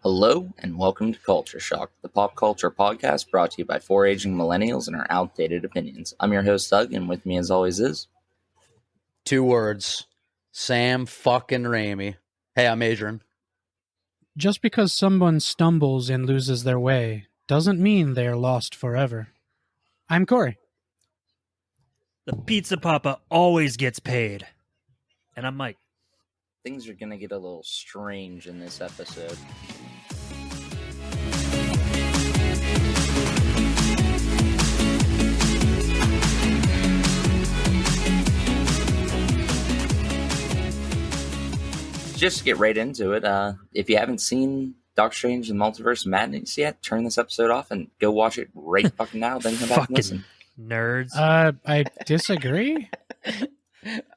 Hello and welcome to Culture Shock, the pop culture podcast brought to you by four aging millennials and our outdated opinions. I'm your host Doug, and with me as always is... Two words. Sam fucking Raimi. Hey, I'm Adrian. Just because someone stumbles and loses their way doesn't mean they are lost forever. I'm Corey. The pizza papa always gets paid. And I'm Mike. Things are going to get a little strange in this episode. Just to get right into it, if you haven't seen Doctor Strange and Multiverse of Madness yet, turn this episode off and go watch it right fucking now, then come back and listen. Nerds. I disagree.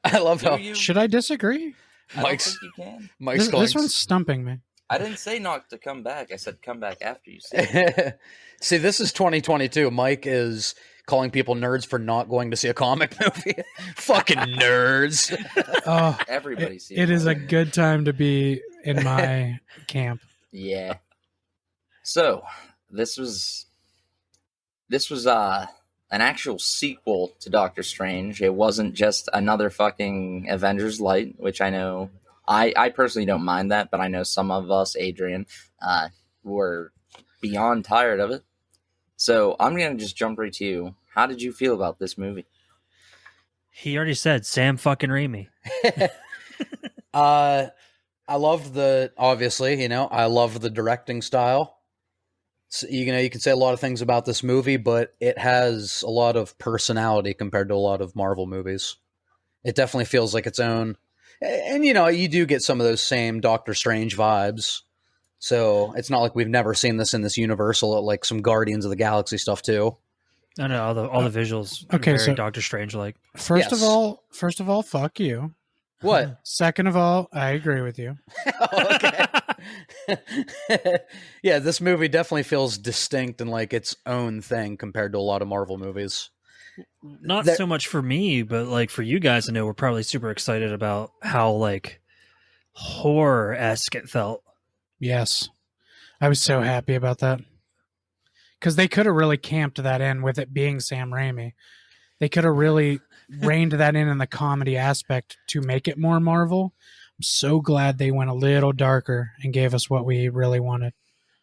I love how Should I disagree? I don't think you can. Mike's This one's stumping me. I didn't say not to come back. I said come back after you see it. See, this is 2022. Mike is calling people nerds for not going to see a comic movie. Fucking nerds. Oh, Everybody sees it is a good time to be in my camp. Yeah. So this was an actual sequel to Doctor Strange. It wasn't just another fucking Avengers Light, which I know I personally don't mind that, but I know some of us, Adrian, were beyond tired of it. So I'm gonna just jump right to you. How did you feel about this movie? He already said Sam fucking Raimi. I love I love the directing style. So, you can say a lot of things about this movie, but it has a lot of personality compared to a lot of Marvel movies. It definitely feels like its own. And, you do get some of those same Doctor Strange vibes. So it's not like we've never seen this in this Universal, like some Guardians of the Galaxy stuff too. I know all the visuals. Okay, very so- Doctor Strange like. First Yes. of all, fuck you. What? Second of all, I agree with you. Oh, okay. Yeah, this movie definitely feels distinct and like its own thing compared to a lot of Marvel movies. Not There- so much for me, but like for you guys, I know we're probably super excited about how like horror-esque it felt. Yes. I was so happy about that. Because they could have really camped that in with it being Sam Raimi. They could have really reined that in the comedy aspect to make it more Marvel. I'm so glad they went a little darker and gave us what we really wanted.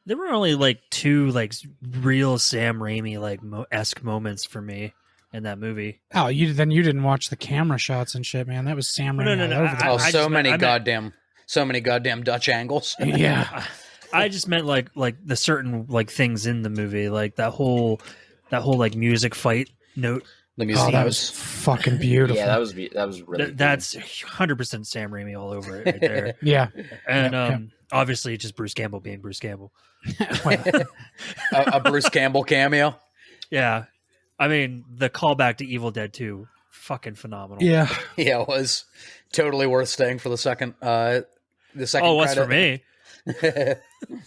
There were only like two like real Sam Raimi like esque moments for me in that movie. Oh, you didn't watch the camera shots and shit, man. That was Sam Raimi No, all over I- the Oh, place. so just many meant- goddamn Dutch angles. Yeah. I just meant like the certain like things in the movie, like that whole like music fight note. The music Oh, that was fucking beautiful. Yeah, that was really good. That's 100% Sam Raimi all over it right there. Yeah. And Yep. obviously just Bruce Campbell being Bruce Campbell. a Bruce Campbell cameo. Yeah. I mean, the callback to Evil Dead 2, fucking phenomenal. Yeah. Yeah, it was totally worth staying for the second. The second. Oh, it was for me.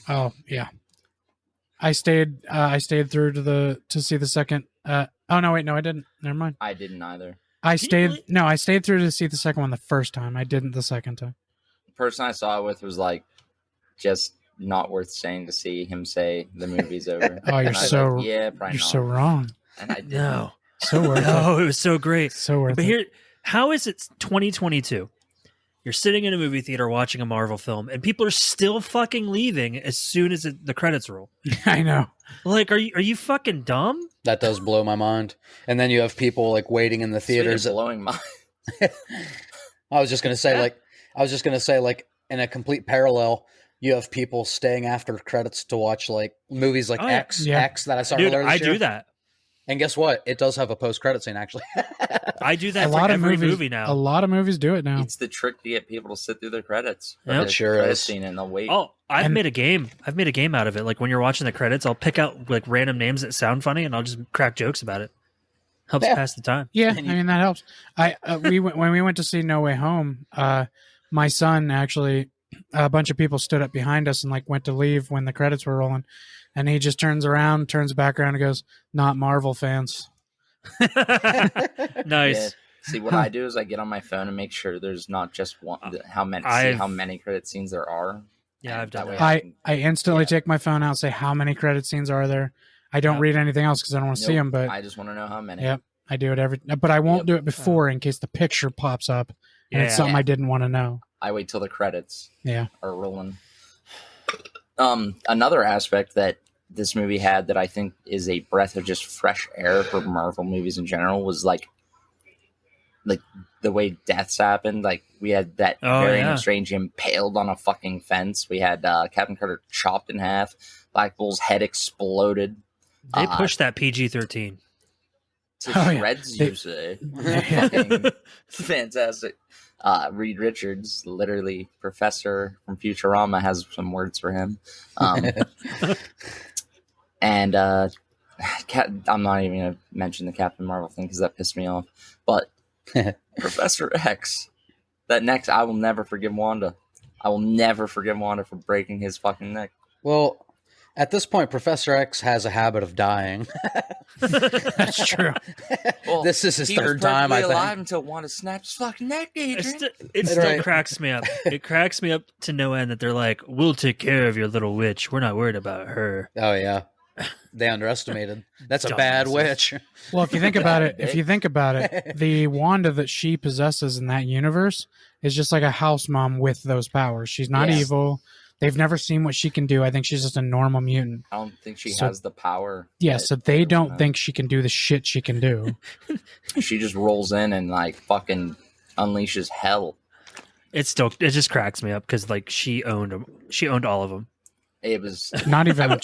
Oh, yeah. I stayed through to see the second. Oh no, wait, no, I didn't. Never mind. I didn't either. I Did you really? stayed through to see the second one the first time. I didn't the second time. The person I saw it with was like, just not worth staying to see him say the movie's over. Oh, you're And I was so like, yeah, probably you're not. so wrong. And I didn't. No. So worth it. No, it was so great. So worth But it. here, how is it 2022? You're sitting in a movie theater watching a Marvel film, and people are still fucking leaving as soon as the credits roll. I know. Like, are you fucking dumb? That does blow my mind. And then you have people like waiting in the Speaking of theaters. blowing my I was just gonna say like in a complete parallel, you have people staying after credits to watch like movies like Oh, yeah. X Yeah. that I saw Dude, earlier this I year. do that. And guess what? It does have a post credit scene actually. I do that A for lot of every movies movie now. A lot of movies do it now. It's the trick to get people to sit through their credits. Yep. Or It the sure credit is. scene and they'll wait. Oh, I've And- made a game. I've made a game out of it. Like when you're watching the credits, I'll pick out like random names that sound funny, and I'll just crack jokes about it. Helps Yeah. pass the time. Yeah, And I you- mean that helps. When we went to see No Way Home, my son actually, a bunch of people stood up behind us and like went to leave when the credits were rolling, and he just turns back around and goes, "Not Marvel fans." Nice. Yeah. See, what I do is I get on my phone and make sure there's not just one. How many I've- how many credit scenes there are. Yeah, And I've done way that. I instantly Yeah. take my phone out and say how many credit scenes are there. I don't Yep. read anything else because I don't want to see Nope. them. But I just want to know how many. yep, I do it but I won't Yep. do it before in case the picture pops up and it's Yeah. something Yeah. I didn't want to know. I wait till the credits Yeah. are rolling. Another aspect that this movie had that I think is a breath of just fresh air for Marvel movies in general was like the way deaths happened. Like we had that Variant of Strange impaled on a fucking fence. We had Captain Carter chopped in half. Black Bull's head exploded. They pushed that PG-13. To Oh, yeah. shreds, They- you say. Fucking fantastic. Reed Richards, literally professor from Futurama, has some words for him. And I'm not even going to mention the Captain Marvel thing because that pissed me off. But Professor X, I will never forgive Wanda. I will never forgive Wanda for breaking his fucking neck. Well, at this point, Professor X has a habit of dying. That's true. Well, This is his he third was time, I perfectly alive think. until Wanda snaps his fucking neck, Adrian. It still Right. cracks me up. It cracks me up to no end that they're like, "We'll take care of your little witch. We're not worried about her." Oh, yeah. They underestimated. That's a bad Dumbasses. witch. Well, if you think about it, the Wanda that she possesses in that universe is just like a house mom with those powers. She's not Yes. evil. They've never seen what she can do. I think she's just a normal mutant. I don't think she So- has the power. Yeah, that so they Thanos don't has. think she can do the shit she can do. She just rolls in and like fucking unleashes hell. It just cracks me up because like she owned all of them. It was Not even a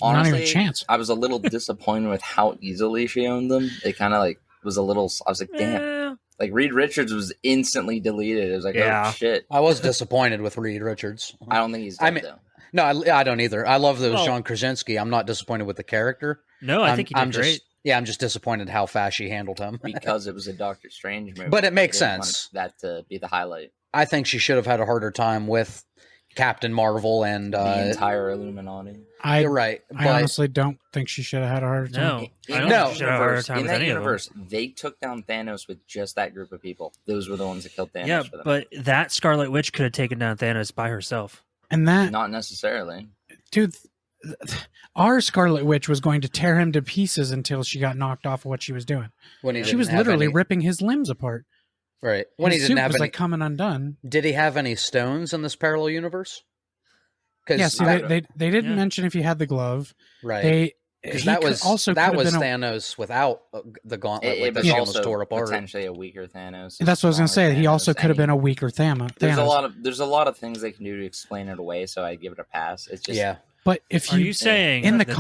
honestly, chance. I was a little disappointed with how easily she owned them. It kind of like was a little. I was like, damn. Eh, Like Reed Richards was instantly deleted. It was like, Yeah. oh shit. I was disappointed with Reed Richards. I don't think he's dead I mean- though. No, I don't either. I love that it was Well- John Krasinski. I'm not disappointed with the character. no, I think he did I'm great. I'm just disappointed how fast she handled him. Because it was a Doctor Strange movie. But it makes They didn't want sense. that to be the highlight. I think she should have had a harder time with Captain Marvel and The entire Illuminati. you're right. I But honestly don't think she should have had a harder time. No, I don't No. think she should have a harder time in with that any of them. universe, they took down Thanos with just that group of people. Those were the ones that killed Thanos Yeah, for them. but that Scarlet Witch could have taken down Thanos by herself. And that, Not necessarily. dude, our Scarlet Witch was going to tear him to pieces until she got knocked off of what she was doing. when he She didn't was have literally any- ripping his limbs apart. right when he His didn't suit have was any. like coming undone. Did he have any stones in this parallel universe? Because Yeah, see, they didn't Yeah. mention if he had the glove. right. They Because he that could- was also that could have was been a- Thanos without the gauntlet. It Like the was shield was also tore apart. potentially a weaker Thanos. That's what I was gonna say. He also could have been a weaker Thanos. There's a lot of things they can do to explain it away, so I give it a pass. It's just Yeah, But if Are you you saying in the that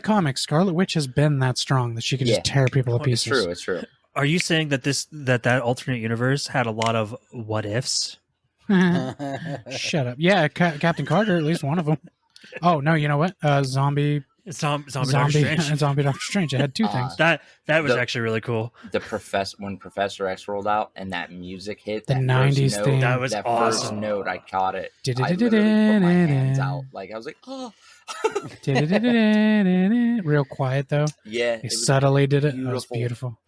comics, Scarlet Witch has been that strong that she can Yeah. just tear people to it's pieces. true. It's true. Are you saying that that alternate universe had a lot of what ifs? Shut up. Yeah, Captain Carter, at least one of them. Oh no, you know what? Zombie Zombie Doctor Strange. Zombie Doctor Strange. It had two things. That was The- actually really cool. When Professor X rolled out and that music hit, The that 90s first note, theme. That was that awesome. first note, I caught it. I literally put my hands out, like I was like, oh, Real quiet though. yeah. He It was subtly did it. It was beautiful. beautiful.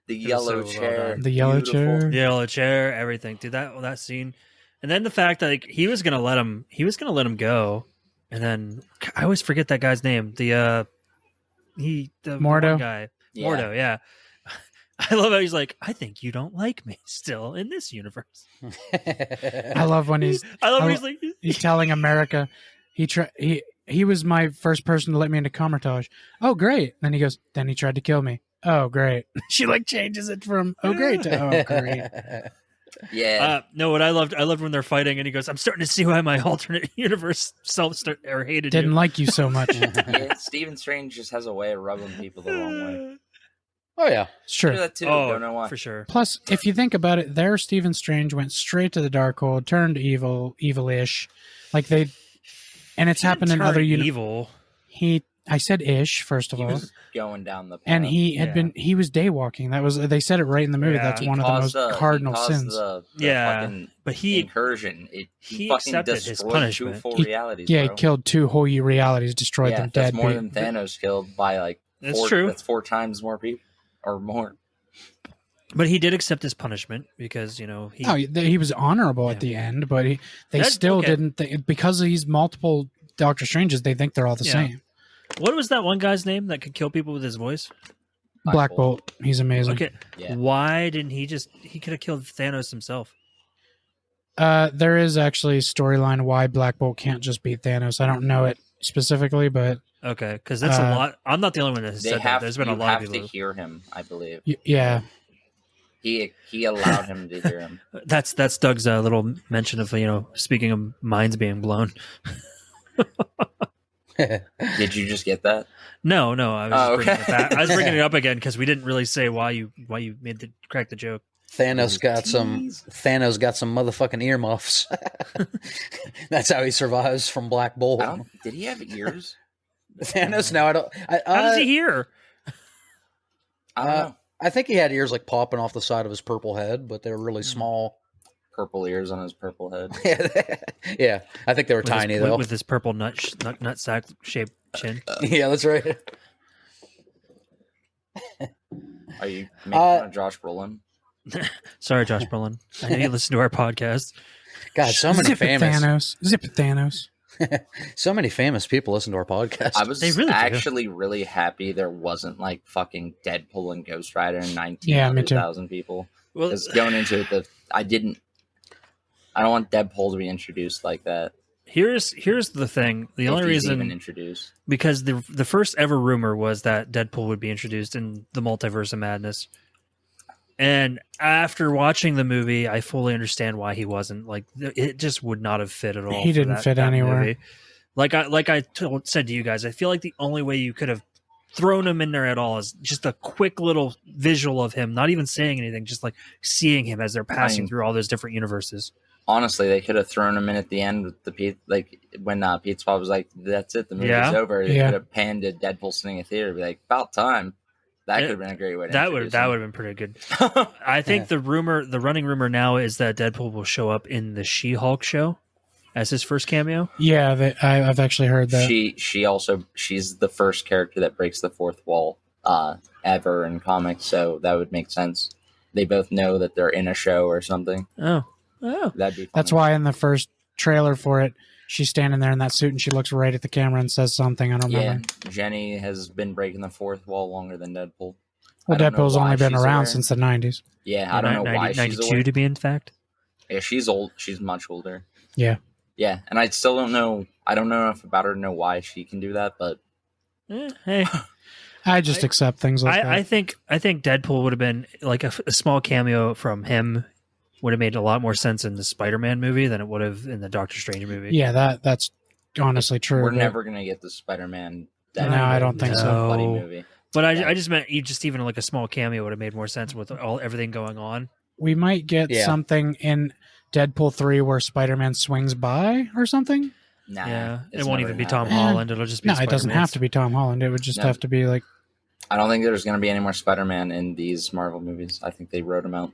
the was yellow so well chair, done. The yellow beautiful. chair. The yellow chair, everything. Dude, that scene. And then the fact that like he was gonna let him go. And then I always forget that guy's name. The Mordo? one guy. Yeah. Mordo, yeah. I love how he's like, I think you don't like me still in this universe. I love when he's I love I when lo- he's like he's telling America he was my first person to let me into Comertage. Oh great. Then he goes, then he tried to kill me. Oh great. She like changes it from oh great to oh great. Yeah, no, what I loved when they're fighting and he goes, I'm starting to see why my alternate universe hated Didn't you. like you so much. yeah. Stephen Strange just has a way of rubbing people the wrong way. Oh yeah, It's I do true. that too. Oh, Don't know why. for sure. Plus, if you think about it, there Stephen Strange went straight to the Darkhold, turned evil-ish. Like and it's happened in Turn other evil. I said ish, first of He all. was going down the path. And he had he was daywalking. That was they said it right in the movie. Yeah. That's He one of the most caused cardinal he caused sins. The Yeah, fucking but he incursion. he fucking accepted his destroyed punishment. two full He- realities. Yeah, he bro. killed two whole realities, destroyed Yeah, them that's dead. more beat- than Thanos killed by like That's four, true. That's 4 times more people or more. But he did accept his punishment because he was honorable at the end, but they That's- still okay. didn't because he's multiple Doctor Stranges. They think they're all the Yeah. same. What was that one guy's name that could kill people with his voice? Black Bolt. He's amazing. Okay, Yeah. why didn't he could have killed Thanos himself? There is actually a storyline why Black Bolt can't just beat Thanos. I don't know it specifically, but Okay, because that's a lot. I'm not the only one that has They said have. that. There's been a You lot have of to people. hear him. I believe yeah. he allowed him to hear him. That's Doug's little mention of speaking of minds being blown. Did you just get that? No, I was just bringing okay. it back. I was bringing it up again because we didn't really say why you cracked the joke. Thanos got some motherfucking earmuffs. That's how he survives from Black Bolt. Did he have ears? Thanos? No, I don't. How does he hear? I don't know. I think he had ears like popping off the side of his purple head, but they were really small. Purple ears on his purple head. Yeah, I think they were tiny though. With his purple nut sack shaped chin. Yeah, that's right. Are you making fun of Josh Brolin? Sorry, Josh Brolin. I know you listen to our podcast. God, so many famous. Zip it, Thanos. So many famous people listen to our podcast. I was They really do. actually really happy there wasn't like fucking Deadpool and Ghost Rider and Yeah, me too. 19,000 people. Well, Because going into it, I don't want Deadpool to be introduced like that. here's the thing. The If only he's reason even introduced. because the first ever rumor was that Deadpool would be introduced in the Multiverse of Madness. And after watching the movie, I fully understand why he wasn't. Like, it just would not have fit at all. He didn't fit anywhere. movie. Like I said to you guys, I feel like the only way you could have thrown him in there at all is just a quick little visual of him, not even saying anything, just like seeing him as they're passing through all those different universes. Honestly, they could have thrown him in at the end with the Pete, like when Pete Spot was like, "That's it, the movie's Yeah. over." They Yeah. could have panned to Deadpool sitting in a theater, be like, "About time." That could have been a great way to That would introduce have him. been pretty good. I think the running rumor now is that Deadpool will show up in the She-Hulk show as his first cameo. Yeah, I've actually heard that. She's the first character that breaks the fourth wall ever in comics, so that would make sense. They both know that they're in a show or something. Oh, That'd be funny. That's why in the first trailer for it, she's standing there in that suit and she looks right at the camera and says something. I don't Yeah, remember. Jenny has been breaking the fourth wall longer than Deadpool. Well, I don't know Deadpool's why only been she's around aware. since the 90s. Yeah, I don't know why she's 92 aware. to be in fact. Yeah, she's old. She's much older. Yeah. Yeah, and I still don't know. I don't know enough about her to know why she can do that, but Hey, I just accept things like that. I think Deadpool would have been like a small cameo from him would have made a lot more sense in the Spider-Man movie than it would have in the Doctor Strange movie. Yeah, that's honestly true. we're but never gonna get the Spider-Man. No, I don't think so. Buddy No. movie. But I just meant even like a small cameo would have made more sense with everything going on. We might get Yeah. something in Deadpool 3 where Spider-Man swings by or something. Nah, Yeah, it's it won't never even be gonna Tom happen. Holland. It'll just be No, it doesn't have to be Tom Holland. It would just No. have to be like, I don't think there's gonna be any more Spider-Man in these Marvel movies. I think they wrote him out.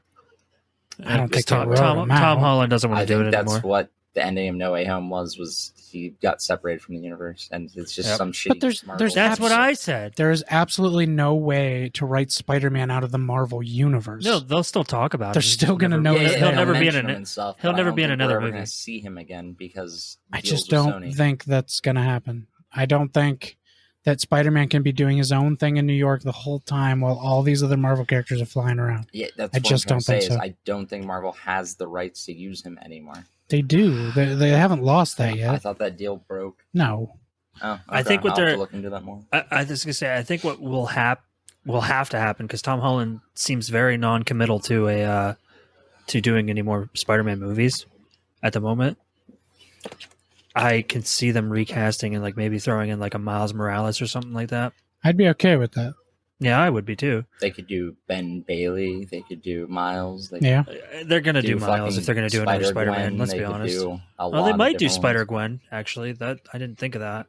I don't think they Tom, wrote him out. Tom Holland doesn't want I to do think it that's anymore. what the ending of No Way Home was he got separated from the universe, and it's just Yep. some shitty. But there's Marvel That's what shit. I said. there is absolutely no way to write Spider-Man out of the Marvel universe. No, they'll still talk about They're it. still gonna Never- know Yeah, his he'll name. never be in mention him an. and stuff, he'll but I never don't be in think another we're ever movie. Gonna see him again because I deals just with don't Sony. think that's going to happen. I don't think that Spider-Man can be doing his own thing in New York the whole time while all these other Marvel characters are flying around. Yeah, that's I what just I'm don't trying to think say so. is I don't think Marvel has the rights to use him anymore. They do. They haven't lost that I yet. thought that deal broke. No. Oh, I okay. think what I'll have they're- to look into that more. I was gonna say. I think what will have to happen because Tom Holland seems very non-committal to doing any more Spider-Man movies at the moment. I can see them recasting and like maybe throwing in like a Miles Morales or something like that. I'd be okay with that. Yeah, I would be too. They could do Ben Bailey. They could do Miles. They Yeah. They're gonna could do Miles if they're gonna do another Spider-Man. Spider-Gwen, Let's they be could honest. do a Well, lot they of might do different ones. Spider-Gwen. Actually, that I didn't think of that.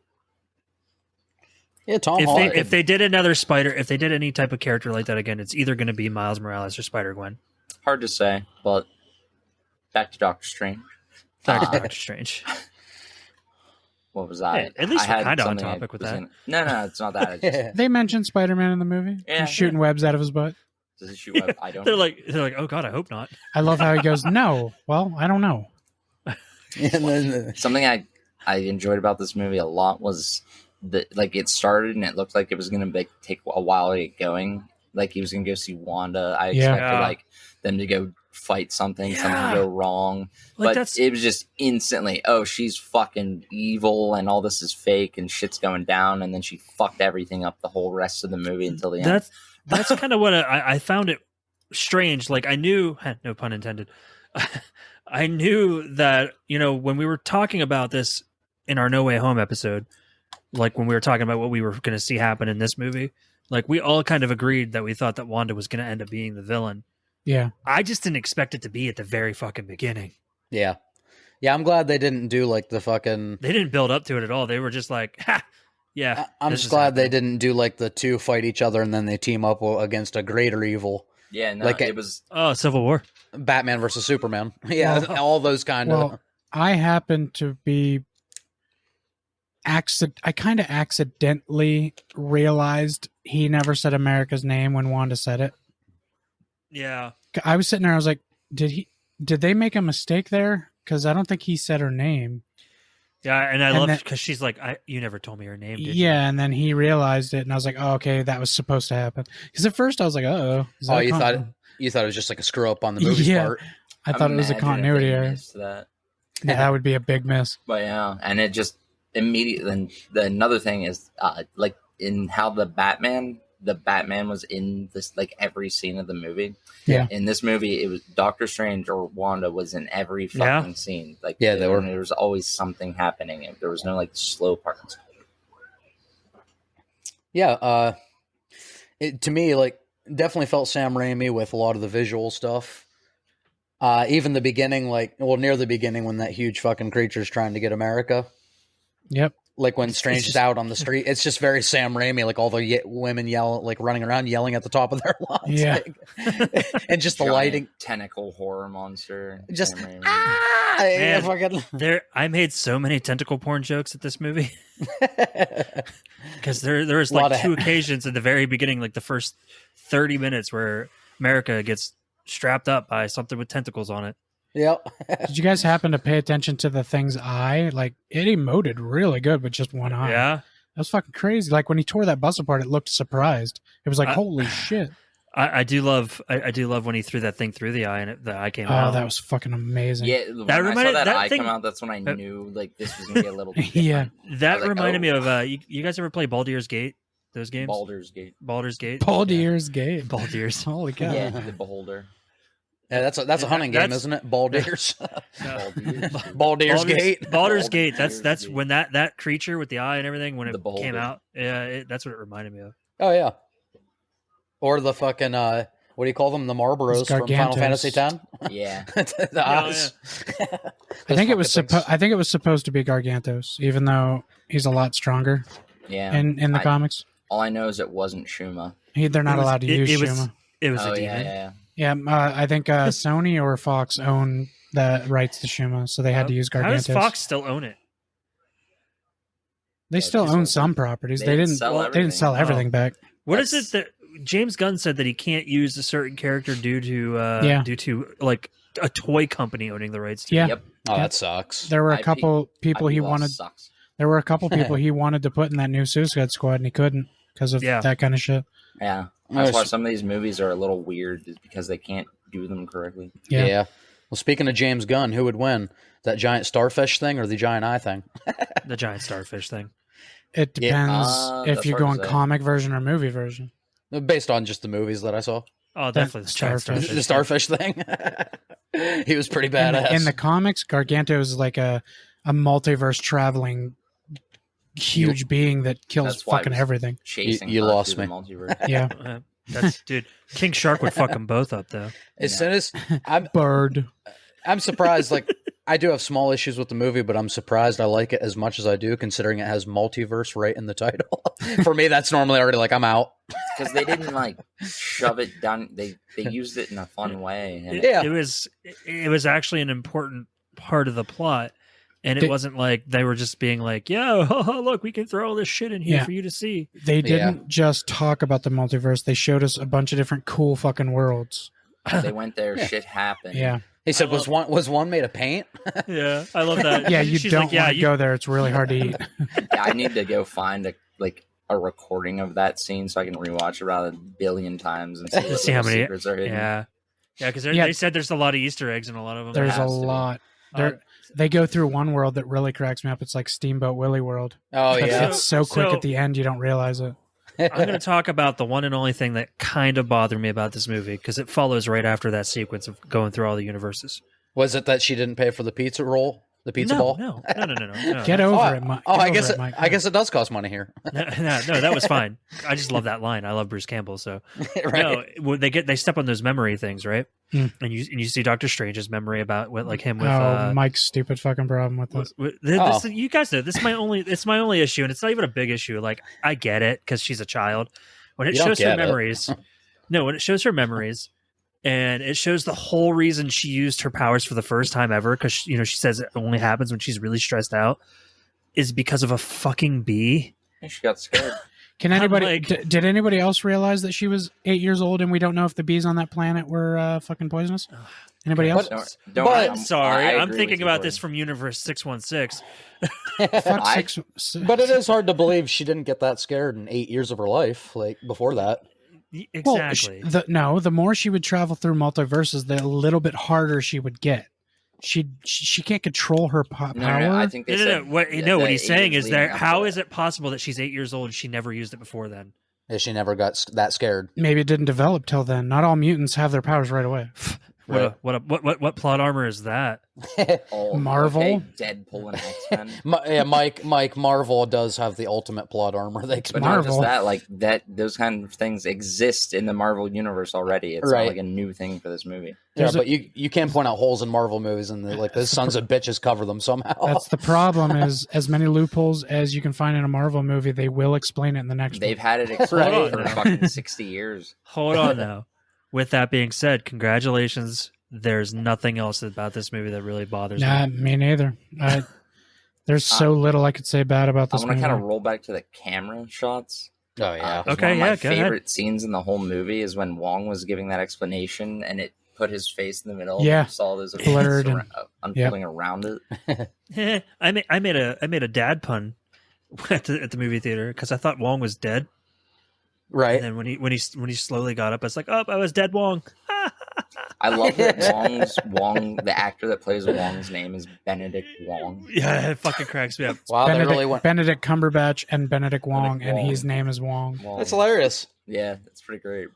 Yeah, Tom If Holland. they did another Spider, if they did any type of character like that again, it's either going to be Miles Morales or Spider-Gwen. Hard to say, but back to Doctor Strange. Back to Uh, Doctor Strange. What was that? Hey, at least I we're had kinda on something I topic with was that. No, it's not that. It's just, They mentioned Spider-Man in the movie. Yeah, He's shooting webs out of his butt. Does she? I don't. They're like, oh god, I hope not. I love how he goes, no. Well, I don't know. And then Something I enjoyed about this movie a lot was that like it started and it looked like it was gonna take a while to get going. Like he was gonna go see Wanda. I expected like them to go fight something go wrong. Like, but it was just instantly, oh, she's fucking evil and all this is fake and shit's going down, and then she fucked everything up the whole rest of the movie until the end. That's kind of what I found it strange. Like I knew, no pun intended, I knew that, you know, when we were talking about this in our No Way Home episode, like when we were talking about what we were going to see happen in this movie, like we all kind of agreed that we thought that Wanda was going to end up being the villain. Yeah. I just didn't expect it to be at the very fucking beginning. Yeah. Yeah, I'm glad they didn't do like the fucking... They didn't build up to it at all. They were just like, ha! Yeah. I'm just glad they didn't do like the two fight each other and then they team up against a greater evil. Yeah, no, like it was... Oh, Civil War. Batman versus Superman. Yeah, all those kind of... I happen to be... I kind of accidentally realized he never said America's name when Wanda said it. Yeah. I was sitting there, I was like, did they make a mistake there? Because I don't think he said her name. Yeah, and I love because she's like, you never told me her name, did you? And then he realized it, and I was like, oh, okay, that was supposed to happen. Because at first I was like, uh-oh. Oh, you thought it was just like a screw up on the movie part? I thought it was a continuity error. That would be a big miss. But yeah, and it just immediately. Then another thing is like in how the Batman was in this like every scene of the movie. Yeah. In this movie, it was Doctor Strange or Wanda was in every fucking scene. Like there was always something happening. There was no like slow parts. Yeah. It to me like definitely felt Sam Raimi with a lot of the visual stuff. Even the beginning, near the beginning when that huge fucking creature's trying to get America. Yep. Like when Strange is out on the street, it's just very Sam Raimi, like all the women running around yelling at the top of their lungs. Yeah. And just the lighting. Tentacle horror monster. Just, Man, I made so many tentacle porn jokes at this movie. Because there was like two occasions in the very beginning, like the first 30 minutes where America gets strapped up by something with tentacles on it. Yep. Did you guys happen to pay attention to the thing's eye? Like, it emoted really good with just one eye. Yeah. That was fucking crazy. Like, when he tore that bus apart, it looked surprised. It was like, holy shit. I do love when he threw that thing through the eye and the eye came out. Oh, that was fucking amazing. Yeah, when I saw that eye come out, that's when I knew like this was going to get a little bit different. That reminded me of, you guys ever play Baldur's Gate? Those games? Baldur's Gate. Baldur's Gate. Baldur's. Holy cow. Yeah, the Beholder. Yeah, that's a hunting game, isn't it? Baldur's. Baldur's Gate. Baldur's Gate. That's when that creature with the eye and everything when it came out. Yeah, that's what it reminded me of. Oh yeah. Or the fucking what do you call them? The Marlboros from Final Fantasy X. Yeah. The eyes. Yeah. I think it was supposed to be Gargantos, even though he's a lot stronger. Yeah. In the comics. All I know is it wasn't Shuma. They're not allowed to use Shuma. It was a demon. Yeah, I think Sony or Fox own the rights to Shuma, so they had to use Gargantos. How does Fox still own it? They still own some properties. They didn't sell everything back. What is it that James Gunn said that he can't use a certain character due to like a toy company owning the rights to? Yeah. Yep. Oh, that sucks. There were a couple people he wanted. Sucks. There were a couple people he wanted to put in that new Suicide Squad, and he couldn't because of that kind of shit. Yeah. That's why some of these movies are a little weird, is because they can't do them correctly. Yeah. Well, speaking of James Gunn, who would win? That giant starfish thing or the giant eye thing? The giant starfish thing. It depends if you're going comic version or movie version. Based on just the movies that I saw. Oh, definitely the starfish. The starfish thing. He was pretty badass. In the comics, Gargantos is like a multiverse traveling huge being that kills fucking everything. You lost me. Yeah. Dude, King Shark would fuck them both up though. As soon as I'm surprised. Like, I do have small issues with the movie, but I'm surprised I like it as much as I do, considering it has multiverse right in the title. For me, that's normally already like I'm out. Because they didn't like shove it down. They used it in a fun way. It was actually an important part of the plot And it wasn't like they were just being like, yo, look, we can throw all this shit in here for you to see. They didn't just talk about the multiverse. They showed us a bunch of different cool fucking worlds. They went there, shit happened. Yeah. He said, was one made of paint? Yeah, I love that. Yeah, you She's don't like, yeah, want to go there. It's really hard to eat. Yeah, I need to go find a recording of that scene so I can rewatch it rather than a billion times and see, what See how many secrets are hidden. Yeah, because they said there's a lot of Easter eggs in a lot of them. There's a lot. They go through one world that really cracks me up. It's like Steamboat Willie world. Oh, yeah. It's so quick at the end, you don't realize it. I'm going to talk about the one and only thing that kind of bothered me about this movie, because it follows right after that sequence of going through all the universes. Was it that she didn't pay for the pizza roll? The pizza ball? No. Get over it, Mike. I guess it does cost money here. No, that was fine. I just love that line. I love Bruce Campbell. So Right. no, they step on those memory things, right? Mm. And you see Doctor Strange's memory about what him with Mike's stupid fucking problem with this. You guys know this is my only issue, and it's not even a big issue. Like, I get it because she's a child. When it shows her memories, when it shows her memories. And it shows the whole reason she used her powers for the first time ever, because she says it only happens when she's really stressed out, is because of a fucking bee. And she got scared. Can anybody? Did anybody else realize that she was 8 years old and we don't know if the bees on that planet were fucking poisonous? Anybody else? I'm sorry. I'm thinking about this from Universe 616. But it is hard to believe she didn't get that scared in 8 years of her life, like before that. Exactly. Well, the more she would travel through multiverses, the little bit harder she would get. She can't control her power. No, I think they said what he's saying is that how is it possible that she's 8 years old and she never used it before then? Yeah, she never got that scared. Maybe it didn't develop till then. Not all mutants have their powers right away. What plot armor is that? Marvel, okay, Deadpool and X-Men. Mike. Marvel does have the ultimate plot armor. But not just that, those kind of things exist in the Marvel universe already. It's not like a new thing for this movie. But you can't point out holes in Marvel movies, and the sons of bitches cover them somehow. That's the problem. Is as many loopholes as you can find in a Marvel movie, they will explain it in the next. They've had it explained for fucking 60 years. Hold on now. With that being said, congratulations. There's nothing else about this movie that really bothers me. Me neither. There's so little I could say bad about this movie. I want to kind of roll back to the camera shots. Oh, yeah. Okay, one of my go favorite ahead. scenes in the whole movie is when Wong was giving that explanation and it put his face in the middle. Yeah. And you saw those blurred unfolding around it. I made a dad pun at the movie theater because I thought Wong was dead. Right. And then when he slowly got up, I was like, "Oh, I was dead, Wong." I love that Wong, the actor that plays Wong's name is Benedict Wong. Yeah, it fucking cracks me up. Wow, Benedict Cumberbatch and Benedict Wong, and his name is Wong. That's hilarious. Yeah, that's pretty great.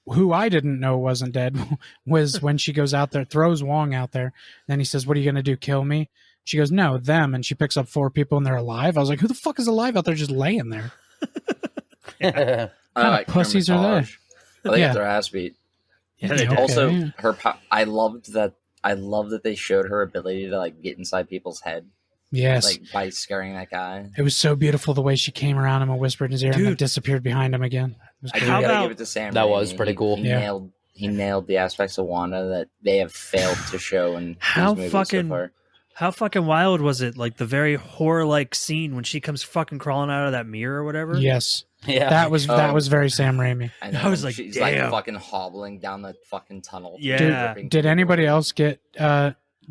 Who I didn't know wasn't dead was when she goes out there, throws Wong out there. Then he says, "What are you going to do? Kill me?" She goes, "No, them." And she picks up 4 people and they're alive. I was like, who the fuck is alive out there just laying there? What kind of pussies are they? They got their ass beat. Yeah, they did. Also, I loved that they showed her ability to like get inside people's head. Yes, like by scaring that guy. It was so beautiful the way she came around him and whispered in his ear and then disappeared behind him again. I gotta give it to Sam. That was pretty cool. He nailed the aspects of Wanda that they have failed to show in these movies so far. How fucking wild was it? Like the very horror-like scene when she comes fucking crawling out of that mirror or whatever. Yes, yeah, that was very Sam Raimi. I was like, she's damn. like fucking hobbling down the fucking tunnel. Yeah. Did anybody else get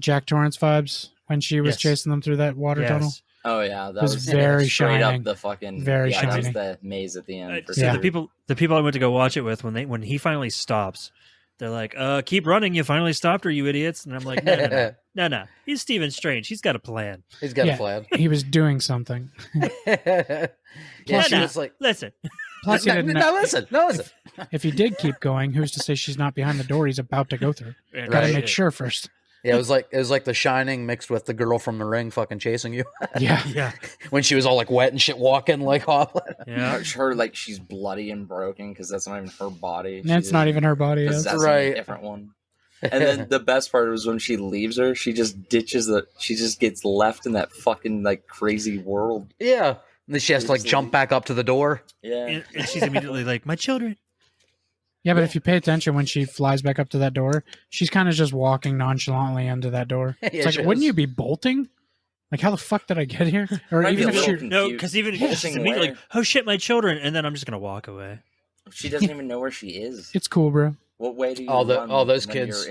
Jack Torrance vibes when she was chasing them through that water tunnel? Oh yeah, that was very straight shining. up the fucking very That shining. was the maze at the end. The people I went to go watch it with when he finally stops, they're like, keep running, you finally stopped, or you idiots. And I'm like, no. He's Stephen Strange. He's got a plan. He's got a plan. He was doing something. She was like, listen. Plus, he didn't listen. If he did keep going, who's to say she's not behind the door he's about to go through? Gotta make sure first. Yeah, it was like The Shining mixed with the girl from The Ring fucking chasing you. Yeah. When she was all like wet and shit, walking like hobbling. Yeah, her like she's bloody and broken because that's not even her body. That's not even her body. That's right. A different one. And then the best part was when she leaves her, she just gets left in that fucking like crazy world. Yeah. And then she has to like jump back up to the door. Yeah. And she's immediately like, my children. Yeah, but if you pay attention when she flies back up to that door, she's kind of just walking nonchalantly into that door. Yeah, It's she like, wouldn't is. you be bolting? Like, how the fuck did I get here? Or Might be even a if little she, confused. No, because even if she's Bolting immediately where? like, oh shit, my children, and then I'm just gonna walk away. She doesn't even know where she is. it's cool, bro. What way do you All run those when kids-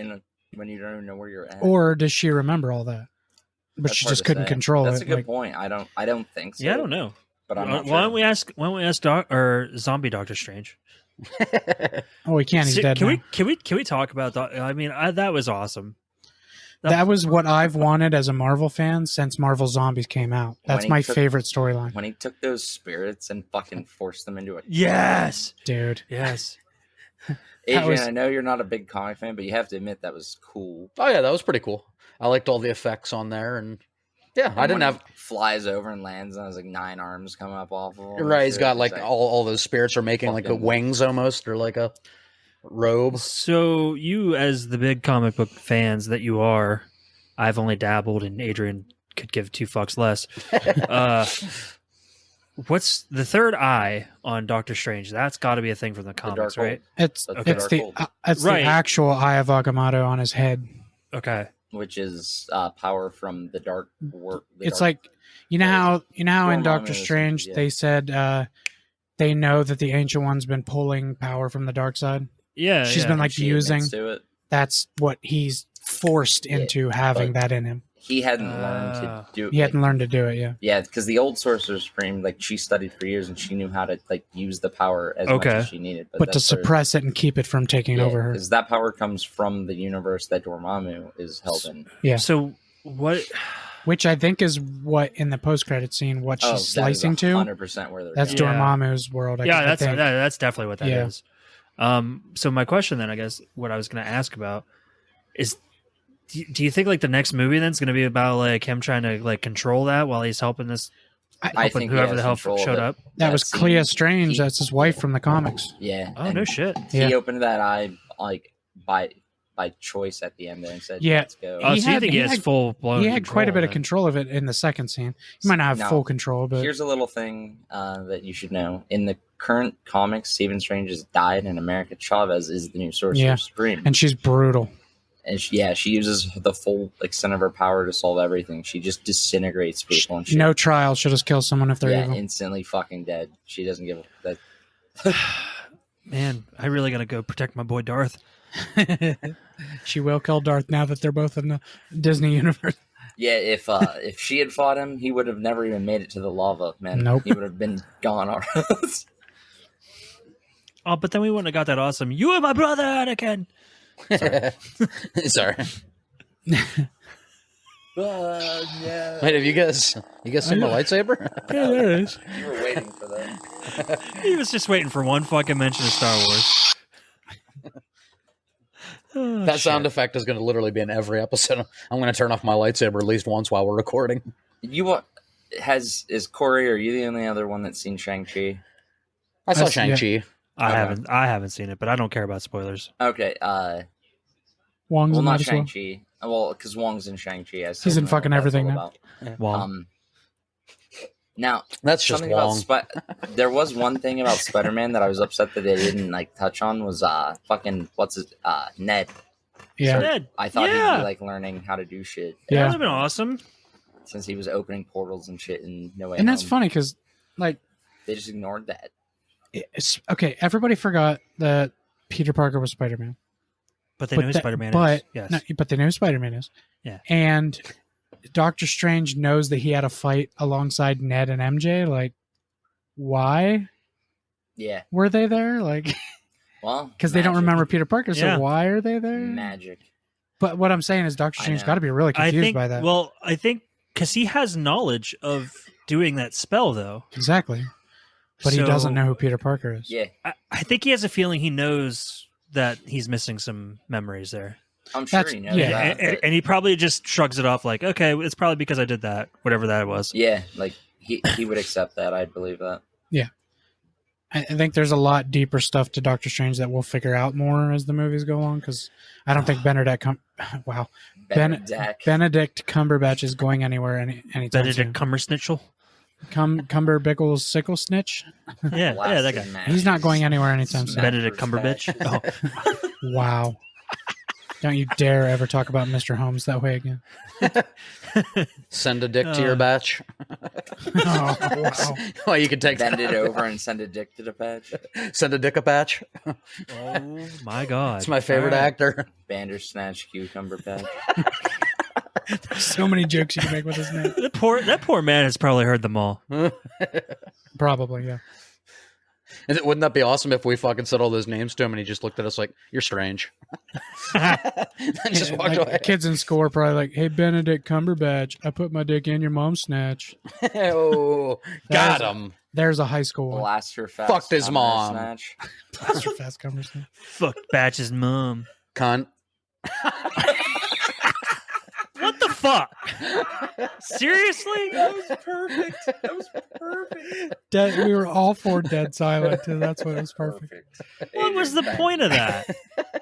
when you don't even know where you're at? Or does she remember all that? But That's she hard just to couldn't say. control That's it. a good like, point. I don't think so. Yeah, I don't know. But I'm not Why don't sure. we ask? Why don't we ask Doc or Zombie Doctor Strange? oh, he can't. He's See, dead can now. we talk about that? I mean, that was awesome. That was what I've wanted as a Marvel fan since Marvel Zombies came out. When That's he my took- favorite storyline, When he took those spirits and fucking forced them into a Yes, dude. yes. Adrian, was- I know you're not a big comic fan, but you have to admit that was cool. Oh yeah, that was pretty cool. I liked all the effects on there, and yeah, And I didn't when have. he flies over and lands, and there's like 9 arms coming up off of him. You're right. He's Shit. got It's like all those spirits are making like fucking- wings almost, or like a robe. So you, as the big comic book fans that you are, I've only dabbled, and Adrian could give 2 fucks less. What's the third eye on Doctor Strange? That's got to be a thing from the comics, Dark right? It's That's it's the Dark Right. actual Eye of Agamotto on his head. Okay. which is power from the dark work. It's like you know how in Dormammu Doctor is- Strange yeah. they said they know that the Ancient One's been pulling power from the dark side. Yeah. She's yeah. been like she using. admits to it. That's what he's forced Yeah, into having but- that in him. He hadn't learned to do it. He hadn't learned to do it. Yeah. Yeah, because the old Sorcerer Supreme, like she studied for years and she knew how to like use the power as much Okay. as she needed. But to that's where- suppress it and keep it from taking over her. because that power comes from the universe that Dormammu is held in. Yeah. So what? Which I think is what in the post credit scene what she's slicing to. 100% where they're That's going. Yeah. Dormammu's world. I Yeah, think. that's definitely what that Yeah. is. So my question then, I guess, what I was going to ask about is, do you think like the next movie then is going to be about like him trying to like control that while he's helping this, I helping think he whoever has the hell control of showed it. up? That was scene, Clea Strange. he- That's his wife from the comics. Yeah. Oh and no shit! Yeah. He opened that eye like by choice at the end there and said, Yeah. let's go. Oh, He so you had- think he he has had- full blown? He had quite a bit of control of it in the second scene. He might not have Now, full control, but Here's a little thing that you should know. In the current comics, Stephen Strange has died, and America Chavez is the new Sorcerer Yeah. Supreme. and she's brutal. And she uses the full extent of her power to solve everything. She just disintegrates people and shit. No trial. She'll just kill someone if they're yeah, evil. instantly fucking dead. She doesn't give a that. Man, I really got to go protect my boy Darth. She will kill Darth now that they're both in the Disney universe. Yeah, if she had fought him, he would have never even made it to the lava, man. Nope. He would have been gone already. Oh, but then we wouldn't have got that awesome. You are my brother, Anakin. Sorry. Yeah. Wait, have you guys seen my lightsaber? Yeah, there it is. You were waiting for that. He was just waiting for one fucking mention of Star Wars. Oh, That sound shit. effect is going to literally be in every episode. I'm going to turn off my lightsaber at least once while we're recording. Is Corey? Are you the only other one that's seen Shang-Chi? I saw That's- yeah. Shang-Chi. I haven't seen it, but I don't care about spoilers. Okay. Wong's Well, in not that as well. Shang-Chi. Well, because Wong's in Shang-Chi. He's in fucking everything now. Well, Now, That's just something long. about there was one thing about Spider-Man that I was upset that they didn't like touch on was fucking Ned. Yeah. Ned, I thought yeah. he'd be like learning how to do shit that Yeah. would have been awesome. since he was opening portals and shit in No Way And that's Home. funny because, like, They just ignored that. it's okay. Everybody forgot that Peter Parker was Spider-Man. But they know who Spider-Man but, is. Yes. no, but they know who Spider-Man is. Yeah. And Doctor Strange knows that he had a fight alongside Ned and MJ. Like, why Yeah. were they there? Like, Well, because they don't magic. remember Peter Parker. So Yeah. why are they there? Magic. But what I'm saying is Doctor I Strange know. got to be really I confused think. by that. Well, I think because he has knowledge of doing that spell, though. Exactly. But he So, doesn't know who Peter Parker is. Yeah. I think he has a feeling he knows that he's missing some memories there. I'm sure That's- he knows yeah. that. And, but- and he probably just shrugs it off like, okay, it's probably because I did that, whatever that was. yeah, like he would accept that. I'd believe that. I think there's a lot deeper stuff to Doctor Strange that we'll figure out more as the movies go along. Because I don't think Benedict Benedict. Benedict Cumberbatch is going anywhere anytime Benedict soon. Cumbersnitchel. Cumber Bickle's sickle snitch. Yeah, that guy. Blasted He's not going matches. anywhere anytime soon. Benedict Smackers Cumberbatch. patch. Oh, Wow. Don't you dare ever talk about Mr. Holmes that way again. Send a dick to your batch. Oh, wow. Well, you can take Bend that. it over and send a dick to the patch. Send a dick a patch. oh my God! It's my favorite All right. actor. Bandersnatch cucumber patch. So many jokes you can make with his name. That poor man has probably heard them all. Probably, yeah. And wouldn't that be awesome if we fucking said all those names to him and he just looked at us like, "You're strange," and just Yeah, walked like, away? kids in school are probably like, "Hey, Benedict Cumberbatch, I put my dick in your mom's snatch." Oh, got him. There's a high school one. Blaster fast. Fucked his mom. Snatch. Blaster Fast Cumbersnatch. Fuck Batch's mom. Cunt. What the fuck? Seriously? Perfect. That was perfect. Dead, we were all four dead silent, too. That's what was perfect. What was the point of that?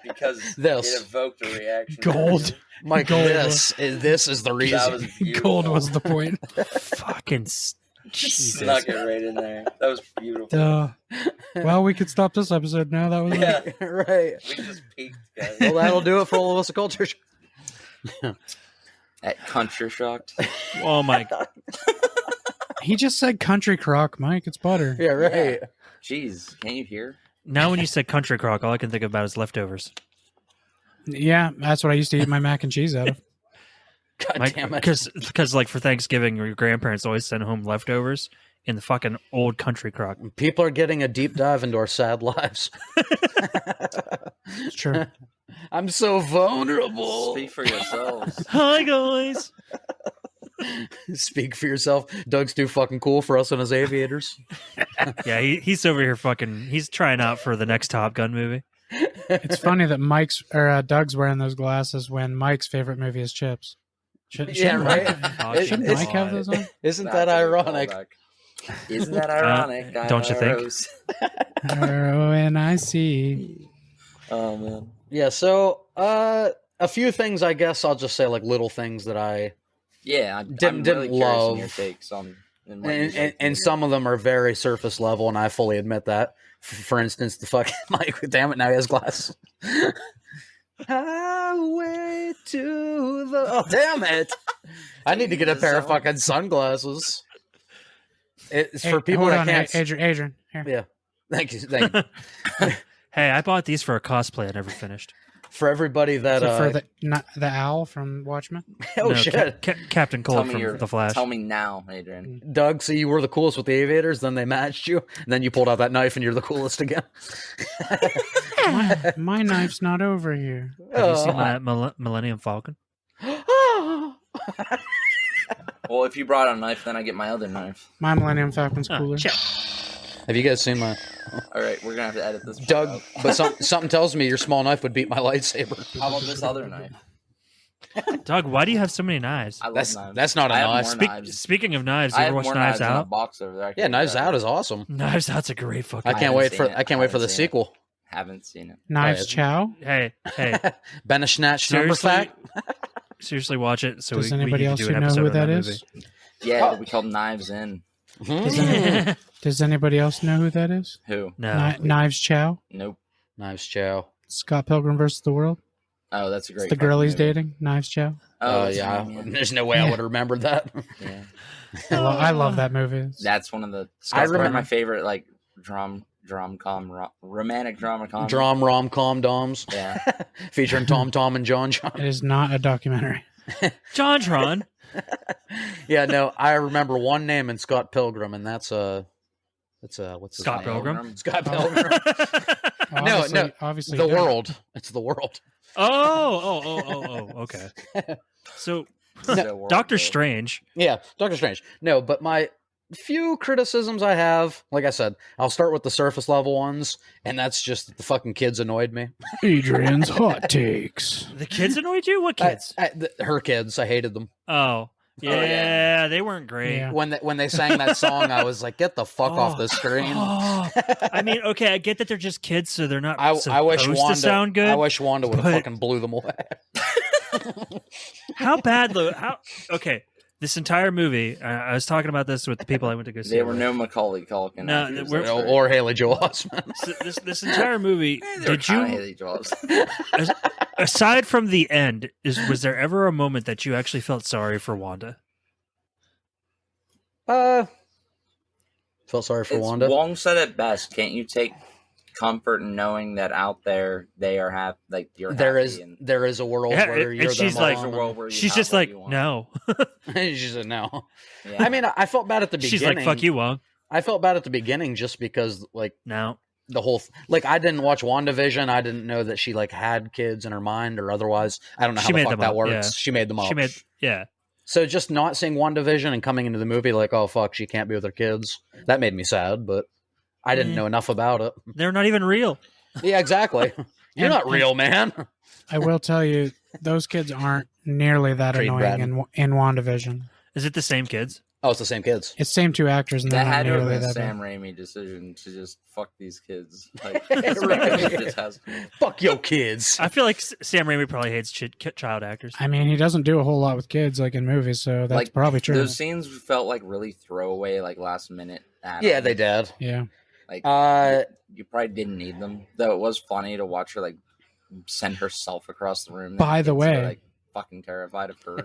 Because This. it evoked a reaction. Gold. Mike, Gold. this is the That reason. was beautiful. Gold was the point. Fucking Just snuck Jesus. it right in there. That was beautiful. Duh. Well, we could stop this episode now. That was Yeah, Right. we just peaked, guys. Well, that'll do it for all of us at Culture. At Country Shocked. Oh my God. He just said country crock, Mike. It's butter. Yeah, right. Jeez, can you hear? Now when you said country crock, all I can think about is leftovers. Yeah, that's what I used to eat my mac and cheese out of. God damn it. Because like for Thanksgiving, your grandparents always send home leftovers in the fucking old country crock. People are getting a deep dive into our sad lives. It's true. I'm so vulnerable. Speak for yourselves. Hi guys. Speak for yourself. Doug's too fucking cool for us and his aviators. Yeah, he's over here fucking. He's trying out for the next Top Gun movie. It's funny that Doug's wearing those glasses when Mike's favorite movie is Chips. Yeah, right. Shouldn't It's- Mike have those on? Isn't That's that a good ironic? callback. Isn't that ironic? don't you think? Rose? Oh, and I see. Oh man. Yeah, so a few things, I guess I'll just say, like little things that I Yeah, I'm Didn't really curious love- in your takes on. And, what you and, like and, to and do. some of them are very surface level, and I fully admit that. For instance, the fucking Mike, damn it, now he has glasses. Highway to the. Oh, damn it! I need to get a pair of fucking sunglasses. It's for people hold that on, can't. Adrian, here. Yeah, thank you. Hey, I bought these for a cosplay I never finished. For everybody that. Is it for the owl from Watchmen? Oh No, shit, Captain tell Cold me from The Flash. Tell me now, Adrian. Doug. So you were the coolest with the aviators, then they matched you, and then you pulled out that knife, and you're the coolest again. My knife's not over here. Have you seen Oh. that Millennium Falcon? Well, if you brought a knife, then I get my other knife. My Millennium Falcon's Oh, cooler. check. Have you guys seen my All right, we're gonna have to edit this. part Doug? out. But something tells me your small knife would beat my lightsaber. How about this other knife? Doug, why do you have so many knives? I love That's knives. that's not a I have knife. more knives. Speaking of knives, I you have ever watch more Knives knives in a Out? box over there. I Yeah, can Knives do that. Out is awesome. Knives Out's a great fucking. I can't haven't wait seen for it. I can't wait for the Haven't seen it. sequel. Haven't seen it. Knives yeah. Chow. Hey, Benishnatch number seriously, fact. seriously, watch it. So Does we anybody can else do who an know episode who on that movie. is? Yeah, Oh. we called Knives In. Does anybody else know who that is? Who? No, Knives Chow. Nope. Knives Chow. Scott Pilgrim versus the World. Oh, that's a great. It's the fucking girl he's movie. dating. Knives Chow. Oh, Yeah. yeah. There's no way I would have remembered that. Yeah. I love that movie. That's one of the. I That's one of remember- my favorite, like romantic drama com. Drum rom com doms Yeah. featuring Tom and John. It is not a documentary. John Tron. Yeah, no, I remember one name in Scott Pilgrim, and that's what's his Scott name? Pilgrim? Scott Pilgrim. Obviously, no, obviously The you don't. World. It's The World. Oh, okay. So, So Doctor we're- Strange. Yeah, Doctor Strange. No, but my few criticisms I have, like I said, I'll start with the surface level ones, and that's just that the fucking kids annoyed me. Adrian's hot takes. The kids annoyed you? What kids? Her kids, I hated them. Oh, yeah, yeah. they weren't great. Yeah. When they sang that song, I was like, "Get the fuck off the screen!" Oh, I mean, okay, I get that they're just kids, so they're not I wish supposed Wanda. to sound good. I wish Wanda would have but- fucking blew them away. How bad though? How okay? This entire movie, I was talking about this with the people I went to go see. There were no Macaulay Culkin. No, actors, we're- that's right. Or Haley Joel Osment. So this entire movie, They were did kinda you, Haley Joel Osment. aside from the end, was there ever a moment that you actually felt sorry for Wanda? Felt sorry for It's Wanda. Wong said it best. Can't you take comfort in knowing that out there they are happy? Like you're There happy is and there is a world Yeah, where and you're she's them like- there's a alone. world where you She's have just what like, you want. no. She said no. Yeah. I mean, I felt bad at the beginning. She's like, fuck you, Wong. I felt bad at the beginning just because, like, No. the whole like I didn't watch WandaVision. I didn't know that she like had kids in her mind or otherwise. I don't know how She the made fuck them that up, works. yeah. She made them up. She made, yeah. So just not seeing WandaVision and coming into the movie like, oh fuck, she can't be with her kids. That made me sad, but I didn't know enough about it. They're not even real. Yeah, exactly. You're not real, man. I will tell you, those kids aren't nearly that Creed annoying in WandaVision. Is it the same kids? Oh, it's the same kids. It's same two actors, and they're That not had to have nearly been a that Sam bad. Raimi decision to just fuck these kids. Like, Right. it just has- Fuck your kids. I feel like Sam Raimi probably hates child actors. I mean, he doesn't do a whole lot with kids like in movies, so that's Like, probably true. Those scenes felt like really throwaway, like last minute. Yeah, they did. Yeah. Like, you probably didn't need them. Though it was funny to watch her like send herself across the room. By the Kids way- are, like fucking terrified of her.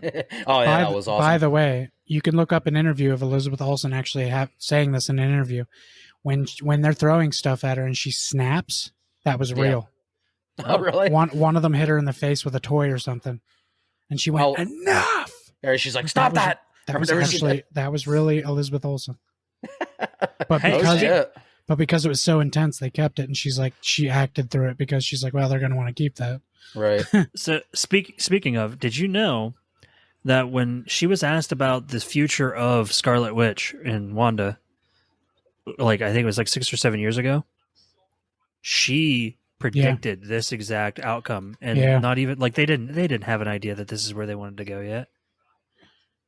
Oh yeah, by, that was awesome. by the way, you can look up an interview of Elizabeth Olsen actually saying this in an interview. When they're throwing stuff at her and she snaps, that was Yeah. real. Oh really? One of them hit her in the face with a toy or something, and she went, Oh. "Enough!" Or she's like, stop was- that. That was I've never seen actually that was really Elizabeth Olsen. But Hey, Oh, because shit. but because it was so intense, they kept it, and she's like, she acted through it because she's like, well, they're going to want to keep that. Right. So speaking of, did you know that when she was asked about the future of Scarlet Witch and Wanda, like I think it was like 6 or 7 years ago, she predicted this exact outcome, and Yeah. not even like they didn't have an idea that this is where they wanted to go yet.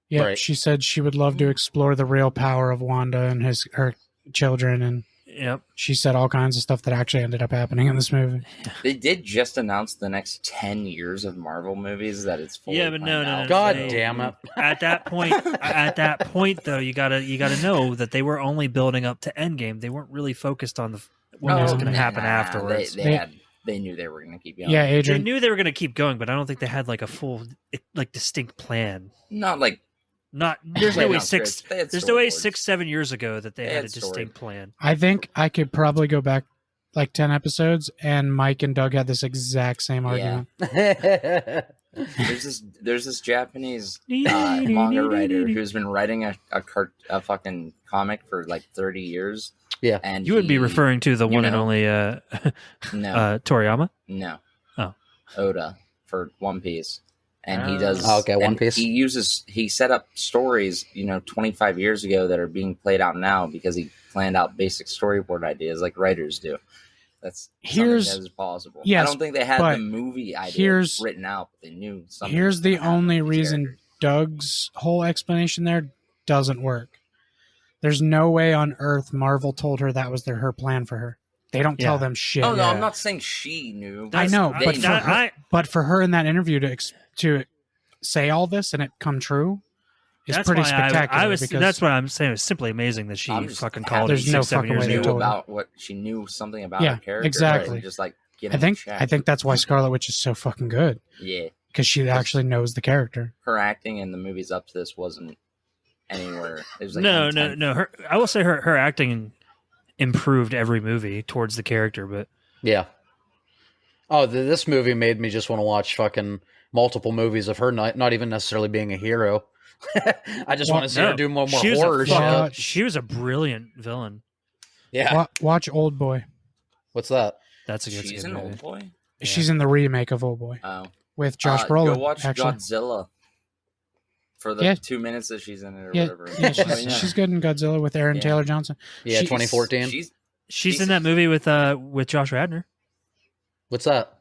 Yeah, Right. she said she would love to explore the real power of Wanda and her children, and Yep. she said all kinds of stuff that actually ended up happening in this movie. They did just announce the next 10 years of Marvel movies that it's fully Yeah, but no, planned no, out. no, God no. damn it. At that point though, you gotta know that they were only building up to Endgame. They weren't really focused on what was No, going to happen Nah, afterwards. They knew they were going to keep going. Yeah, They Adrian. knew they were going to keep going, but I don't think they had like a full, like distinct plan. Not like Not there's no Right, way not six. scripts. They had There's no way storyboards. 6-7 years ago that they They had a had distinct plan. I think I could probably go back like 10 episodes, and Mike and Doug had this exact same argument. there's this Japanese manga writer who's been writing a fucking comic for like 30 years. Yeah. And You wouldn't be referring to the you one and know. only No, Toriyama. no. Oh. Oda for One Piece. And he does. Oh, okay, One and Piece. He set up stories, 25 years ago that are being played out now because he planned out basic storyboard ideas like writers do. That's Here's- something that is possible. yes, I don't think they had but the movie idea here's- written out, but they knew something. Here's was the gonna happen only with these reason characters. Doug's whole explanation there doesn't work. There's no way on earth Marvel told her that was her plan for her. They don't tell Yeah. them shit. Oh no, Yeah. I'm not saying she knew. I know, They but knew. for her, but for her in that interview to say all this and it come true is That's pretty why spectacular. I was. because That's what I'm saying. It's simply amazing that she I'm just fucking happy called it There's no 6-7 fucking years way She they knew ago. told her. about what she knew something about Yeah, her character. exactly. Right? Just like I getting think checked. I think that's why Scarlet Witch is so fucking good, Yeah, because she actually knows the character. her acting in the movies up to this wasn't anywhere. It was like No. I will say her acting improved every movie towards the character, but Yeah. Oh, this movie made me just want to watch fucking multiple movies of her, not even necessarily being a hero. I just want to see her do more she was horror a shit. fuck- She was a brilliant villain. Yeah. Watch Old Boy. What's that? That's a good. She's good an movie. old boy. Yeah. She's in the remake of Old Boy Oh, with Josh Brolin. Go watch actually. Godzilla for the Yeah. 2 minutes that she's in it or Yeah, whatever. yeah, I mean, she's good in Godzilla with Aaron Yeah. Taylor Johnson. Yeah, She's- 2014. She's in that movie with Josh Radnor, What's that?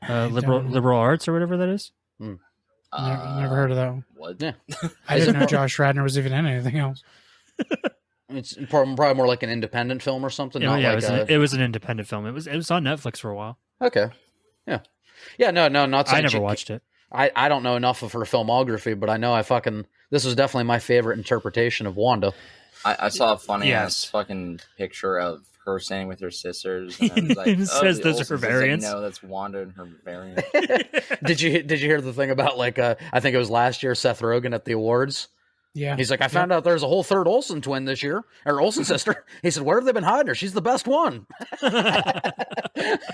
liberal arts or whatever that is. Never heard of that one. What? Yeah. I Is didn't it- know Josh Radnor was even in anything else. It's probably more like an independent film or something. Not Yeah, like it was an independent film. It was on Netflix for a while. Okay. Yeah. Yeah, no, not saying I never watched it. I don't know enough of her filmography, but I know I fucking this was definitely my favorite interpretation of Wanda. I saw a funny Yes. ass fucking picture of her standing with her sisters. And it was like, It oh, says the those are Olsens. her I was like, variants. no, that's Wanda and her variant. Did you hear the thing about like I think it was last year Seth Rogen at the awards? Yeah. He's like, I found out there's a whole third Olsen twin this year, or Olsen sister. He said, where have they been hiding her? She's the best one.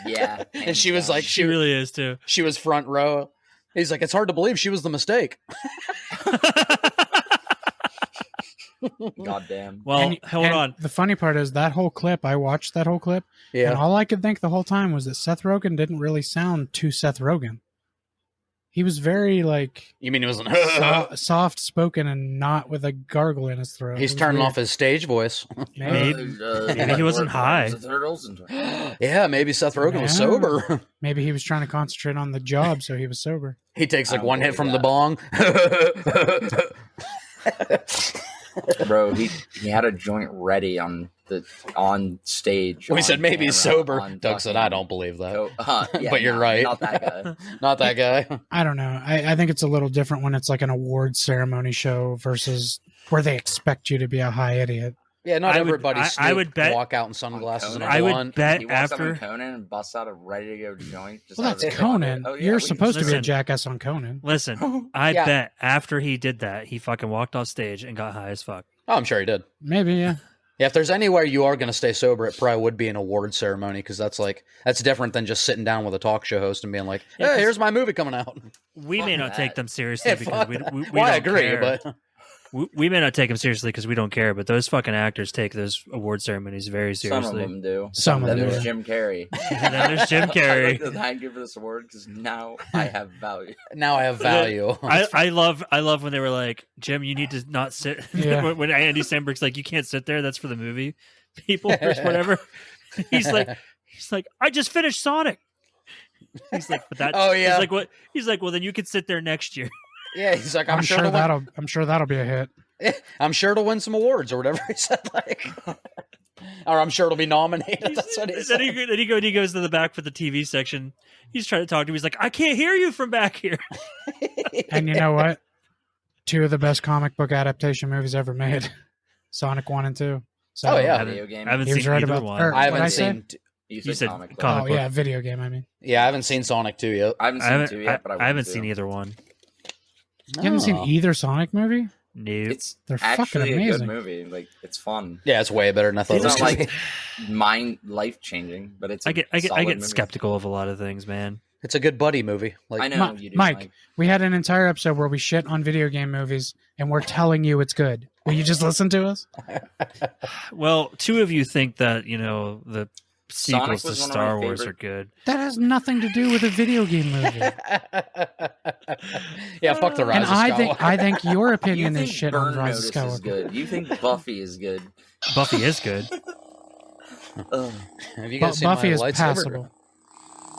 Yeah. And she was like, She really is too. she was front row. He's like, it's hard to believe she was the mistake. goddamn. Well, hold and on. The funny part is that whole clip, I watched that whole clip, and Yeah. all I could think the whole time was that Seth Rogen didn't really sound too Seth Rogen. He was very like You mean he wasn't? soft spoken and not with a gargle in his throat. He's It was turning weird. off his stage voice. Maybe he wasn't high. The third Olsen twin. Yeah, maybe Seth Rogen was Yeah. sober. Maybe he was trying to concentrate on the job, so he was sober. He takes I like don't one hit believe from the bong. Bro, he had a joint ready on stage. We on said maybe he's camera, sober. on Doug said, fucking- I don't believe that. Yeah, But you're no, right. Not that guy. Not that guy. I don't know. I think it's a little different when it's like an award ceremony show versus where they expect you to be a high idiot. Yeah, not I would- everybody I would bet- walk out in sunglasses and a Conan. I would blunt. bet He walks up on after. Conan and busts out a ready to go joint. Just Well, out of that's his Conan. pocket. Oh, yeah, You're we can supposed to be a listen. jackass on Conan. Listen, I Yeah. bet after he did that, he fucking walked off stage and got high as fuck. Oh, I'm sure he did. Maybe, yeah. Yeah, if there's anywhere you are going to stay sober, it probably would be an award ceremony because that's different than just sitting down with a talk show host and being like, Yeah, "Hey, 'cause- here's my movie coming out." We Fuck may not take that. them seriously Yeah, because fuck we that. we Well, I don't agree, care. but We may not take them seriously because we don't care, but those fucking actors take those award ceremonies very Some of seriously. them do. Some of Then them there's do. Jim Carrey. And then there's Jim I Carrey. like to thank you for this award because now I have value. now I have value. I love when they were like, Jim, you need to not sit. Yeah. when Andy Samberg's like, you can't sit there. That's for the movie people or whatever. He's like, I just finished Sonic. He's like, but that. Oh, yeah. He's like, what? He's like, well, then you can sit there next year. Yeah, he's like, I'm sure it'll win- that'll that'll be a hit. I'm sure it'll win some awards or whatever he said. Like, or I'm sure it'll be nominated. That's what he then said. he goes to the back for the TV section. He's trying to talk to him. He's like, I can't hear you from back here. And you know what? Two of the best comic book adaptation movies ever made. Sonic 1 and 2. So, Oh, yeah. Video game. I haven't He was seen right either about- one. or- I What'd I haven't say? seen. You said comic book. comic Oh, book. yeah, video game, I mean. Yeah, I haven't seen Sonic 2 yet. I haven't seen two yet, but I haven't want seen to. either one. You haven't seen Oh. either Sonic movie? No. It's They're fucking actually a amazing. good movie. Like it's fun. Yeah, it's way better than I thought it It's was not going to like be. life changing, but it's. I get solid movie. skeptical of a lot of things, man. It's a good buddy movie. Like, I know Mi- you do, Mike, we had an entire episode where we shit on video game movies, and we're telling you it's good. Will you just listen to us? Well, two of you think that the Sonic sequels to was one of Star my Wars favorite- are good. That has nothing to do with a video game movie. yeah, fuck the Rise And of I think your You opinion think is shit on Burn Rise of Notice is Skywalker. good. You think Buffy is good. Buffy is good. Ugh. Have you guys seen Buffy my is lightsaber? passable.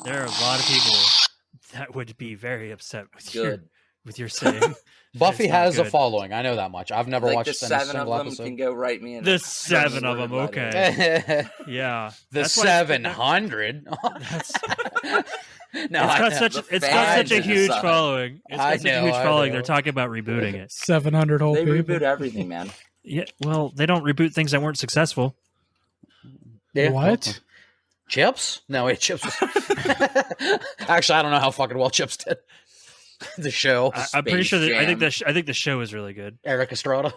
There are a lot of people that would be very upset Good. with your saying. Buffy It's not has a good. following. I know that much. I've never Like watched the a seven of single them episode. can go right me in. The seven of them, okay. Yeah, the That's why 700. That's, No, I know. it's got such a fans huge are following. It's I got such a know, huge I following. know. They're talking about rebooting it. 700 whole They people. reboot everything, man. Yeah, well, they don't reboot things that weren't successful. Yeah. What? Chips? No, wait, Chips was... Actually, I don't know how fucking well Chips did. The show. I'm pretty sure. Space I think Jam. I think the show is really good. Eric Estrada.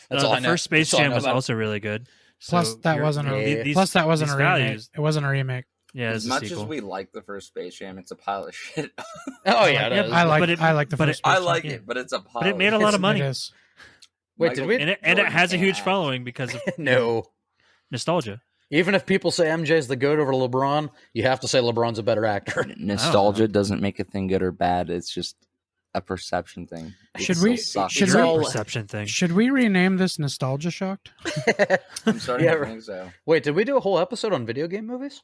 That's all I The know. first Space That's all I Jam know was about it. also really good. Plus, So that you're- wasn't a Yeah. these- plus that wasn't a these remake. values- It wasn't a remake. Yeah, As it's a much sequel. as we like the first Space Jam, it's a pile of shit. Oh, yeah, it Yeah, is. I like But it- I like the but first. it- I Space like Jam. it, but it's a pile. But it made a lot of money, It is. Wait, did we? and it Jordan has a huge can't. following because of No. nostalgia. Even if people say MJ's the GOAT over LeBron, you have to say LeBron's a better actor. Nostalgia doesn't make a thing good or bad. It's just a perception thing. It Should still we- sucks. should It's we- a all- perception thing. Should we rename this Nostalgia Shocked? I'm starting Yeah, to right. think so. Wait, did we do a whole episode on video game movies?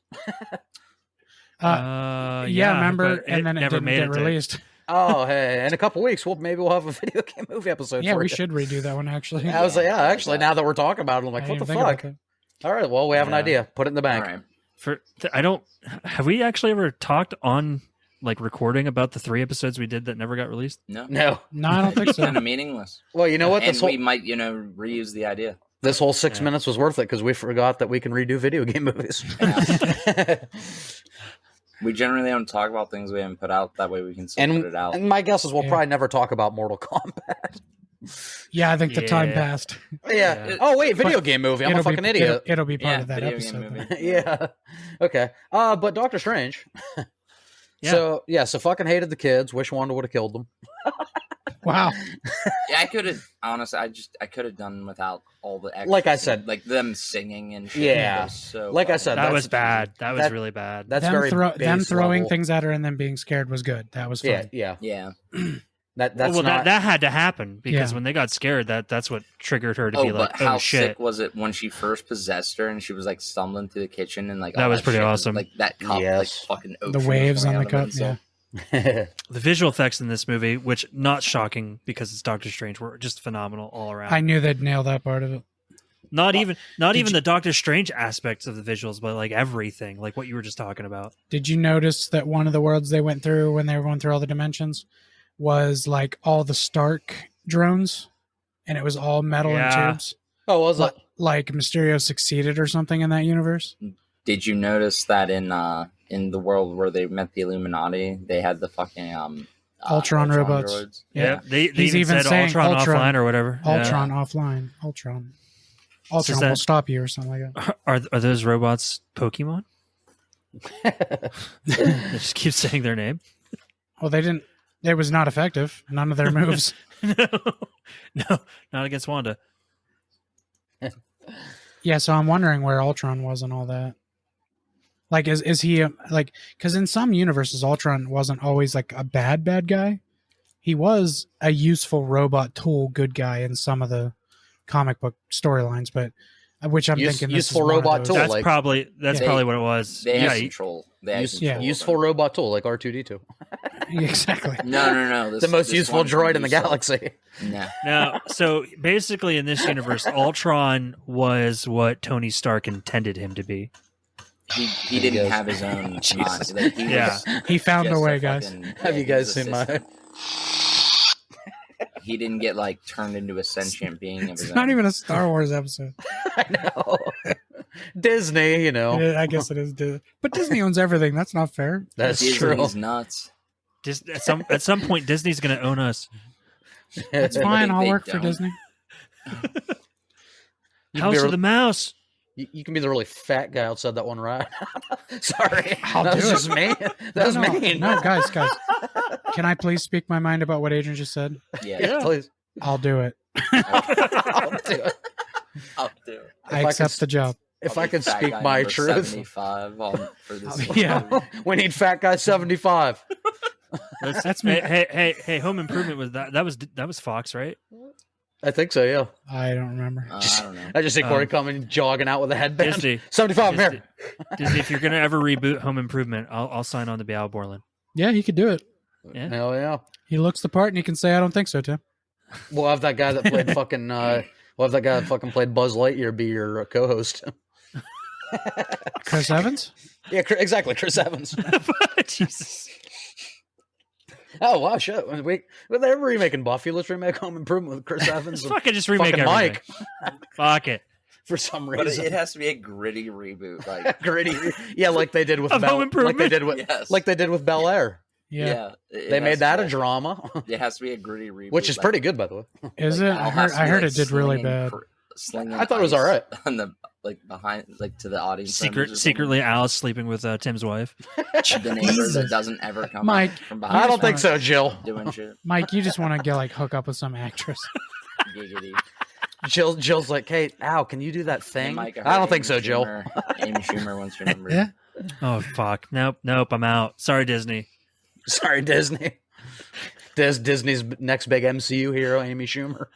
Yeah, remember? but And then it never didn't made get it to- released. Oh, hey, in a couple weeks, maybe we'll have a video game movie episode. Yeah, for we you. should redo that one actually. I was like, yeah, I like actually, that. now that we're talking about it, I'm like, I what the didn't think about fuck? that. All right, well, we have an Yeah. idea. Put it in the All bank. right. I don't. Have we actually ever talked on like recording about the 3 episodes we did that never got released? No, No. No, I don't think so. kind of meaningless. Well, you know what? And we might, reuse the idea. This whole 6 minutes was worth it because we forgot that we can redo video game movies. We generally don't talk about things we haven't put out. That way we can still put it out. And my guess is we'll probably never talk about Mortal Kombat. Yeah, I think the time passed. Yeah. Oh wait, video game movie. I'm a fucking idiot. It'll be part of that video episode. game movie. Yeah. Okay. But Doctor Strange. Yeah. So fucking hated the kids. Wish Wanda would have killed them. Wow. Yeah, I could have honestly. I could have done without all the extras, Like I said, like them singing and shit. Yeah. So Like I said, That was bad. That was really bad. That's them very them base throwing level. things at her and then being scared was good. That was fun. Yeah. Yeah. That's well, not. that had to happen because Yeah. when they got scared, that's what triggered her to be But like, how "Oh shit!" sick was it when she first possessed her and she was like stumbling through the kitchen and like That all was pretty shit awesome. like that cup, Yes. like fucking The ocean waves coming on the out of cup. it, so- Yeah. The visual effects in this movie, which not shocking because it's Doctor Strange, were just phenomenal all around. I knew they'd nail that part of it. Not even you- the Doctor Strange aspects of the visuals, but like everything, like what you were just talking about. Did you notice that one of the worlds they went through when they were going through all the dimensions was like all the Stark drones, and it was all metal Yeah. and tubes? Oh, was it? Like Mysterio succeeded or something in that universe? Did you notice that in the world where they met the Illuminati, they had the fucking Ultron robots. droids? Yeah, they He's even even said saying Ultron Ultron- offline or whatever. Yeah. Ultron offline. Ultron that- will stop you or something like that. Are those robots Pokemon? They just keep saying their name. Well, they didn't. It was not effective. None of their moves. No, not against Wanda. Yeah, so I'm wondering where Ultron was and all that. Like, is he like? Because in some universes, Ultron wasn't always like a bad guy. He was a useful robot tool, good guy in some of the comic book storylines, but which I'm thinking this useful is one of robot those. tool. That's like- probably what it was. They Yeah, had control. They had control Useful over it. robot tool like R2D2. Exactly. No. The most this useful one's droid in the useful. galaxy. No. Now, so basically, in this universe, Ultron was what Tony Stark intended him to be. He didn't Yes. have his own Jesus. mind. Like, he Yeah. was He found a just way, guys. Have you he guys was a seen my? system. He didn't get like turned into a sentient being of his It's own. not even a Star Wars episode. I know. Disney, you know. Yeah, I guess it is. But Disney owns everything. That's not fair. That's true. Disney's nuts. At some point, Disney's going to own us. It's fine. I'll They work for don't. Disney. House of the Mouse. You can be the really fat guy outside that one ride. Sorry, I'll that do was it. just me. That was no, mean. No, guys. Can I please speak my mind about what Adrian just said? Yeah. Please. I'll do it. I'll do it. I'll do it. I I accept could- the job. If I'll I be could fat speak guy my number truth, 75 for this. Yeah. we need fat guy 75. That's me. Hey! Home Improvement was that was Fox, right? I think so. Yeah. I don't remember. I don't know. I just see Corey coming jogging out with a headband. Disney. 75 I'm Disney, here. Disney, if you're gonna ever reboot Home Improvement, I'll sign on to be Al Borland. Yeah, he could do it. Yeah. Hell yeah. He looks the part, and he can say, "I don't think so, Tim." We'll have that guy that played fucking. We'll have that guy that fucking played Buzz Lightyear be your co-host. Chris Evans. Yeah, exactly. Chris Evans. Jesus. Oh wow, shit! They're remaking Buffy. Let's remake Home Improvement with Chris Evans. Just and fucking just remake fucking everything. Mike Fuck it. for some But reason. it has to be a gritty reboot. Like, Gritty, yeah, like they did with Of Home like they Improvement? did with yes. like they did with Bel Air. Yeah. it They has made to that be a drama, It has to be a gritty reboot. which is like- pretty good, by the way. Is like, it? Al I has heard. to I be, heard like, it did really slinging bad. slinging I thought it was ice all right. On the behind to the audience. members or something. Secretly, Alice sleeping with Tim's wife. the neighbor that doesn't ever come Mike, out from I behind. don't think so, Jill. Doing shit. Mike, you just want to get like hook up with some actress. Giggity. Jill's like, hey, Al, can you do that Hey, thing? Mike, I heard don't think so, Amy Jill. Schumer- Amy Schumer wants your number. Yeah. Oh fuck! Nope. I'm out. Sorry, Disney. Sorry, Disney. Disney's next big MCU hero, Amy Schumer.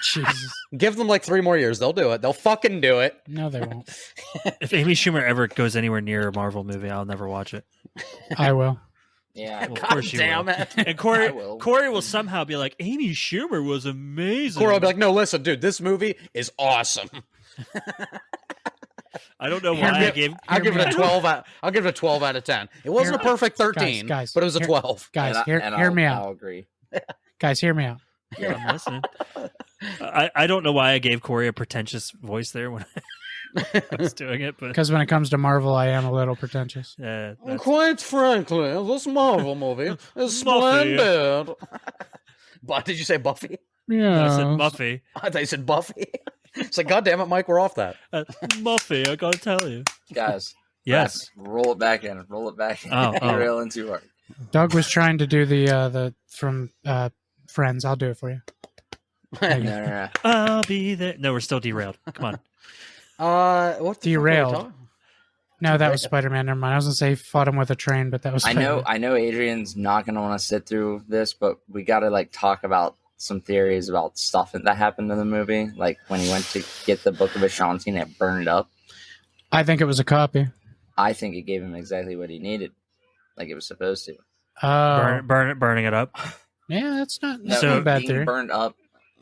Jesus. Give them like 3 more years. They'll do it. They'll fucking do it. No, they won't. If Amy Schumer ever goes anywhere near a Marvel movie, I'll never watch it. I will. Yeah. Well, of God course you damn will. it. And Corey I will. somehow be like, Amy Schumer was amazing. Corey will be like, no, listen, dude, this movie is awesome. I don't know Hear why me- I gave. I'll give me it a out. 12 out. I'll give it a 12 out of 10. It wasn't a perfect 13, guys, but it was a here- 12. Guys, And hear me out. I'll agree. Guys, hear me out. Yeah. I'm listening. I don't know why I gave Corey a pretentious voice there when I was doing it, but Because when it comes to Marvel, I am a little pretentious. that's- Quite frankly, this Marvel movie is Muffy. splendid. But did you say Buffy? Yeah. I said Muffy. I thought you said Buffy. It's like, God damn it, Mike, we're off that. Muffy, I gotta tell you. Guys. Yes. Roll it back in. Roll it back in. Oh, oh. Rail in too hard. Doug was trying to do the from Friends. I'll do it for you. There you go. No. I'll be there. No, we're still derailed. Come on. What the Derailed. fuck are we talking? No, that was Spider-Man. Never mind. I was gonna say he fought him with a train, but that was. I know Spider-Man. Adrian's not gonna want to sit through this, but we gotta like talk about some theories about stuff that happened in the movie. Like when he went to get the Book of Ashanti and it burned up. I think it was a copy. I think it gave him exactly what he needed. Like it was supposed to. Burning it up. Yeah, that's not So- a bad being theory. burned up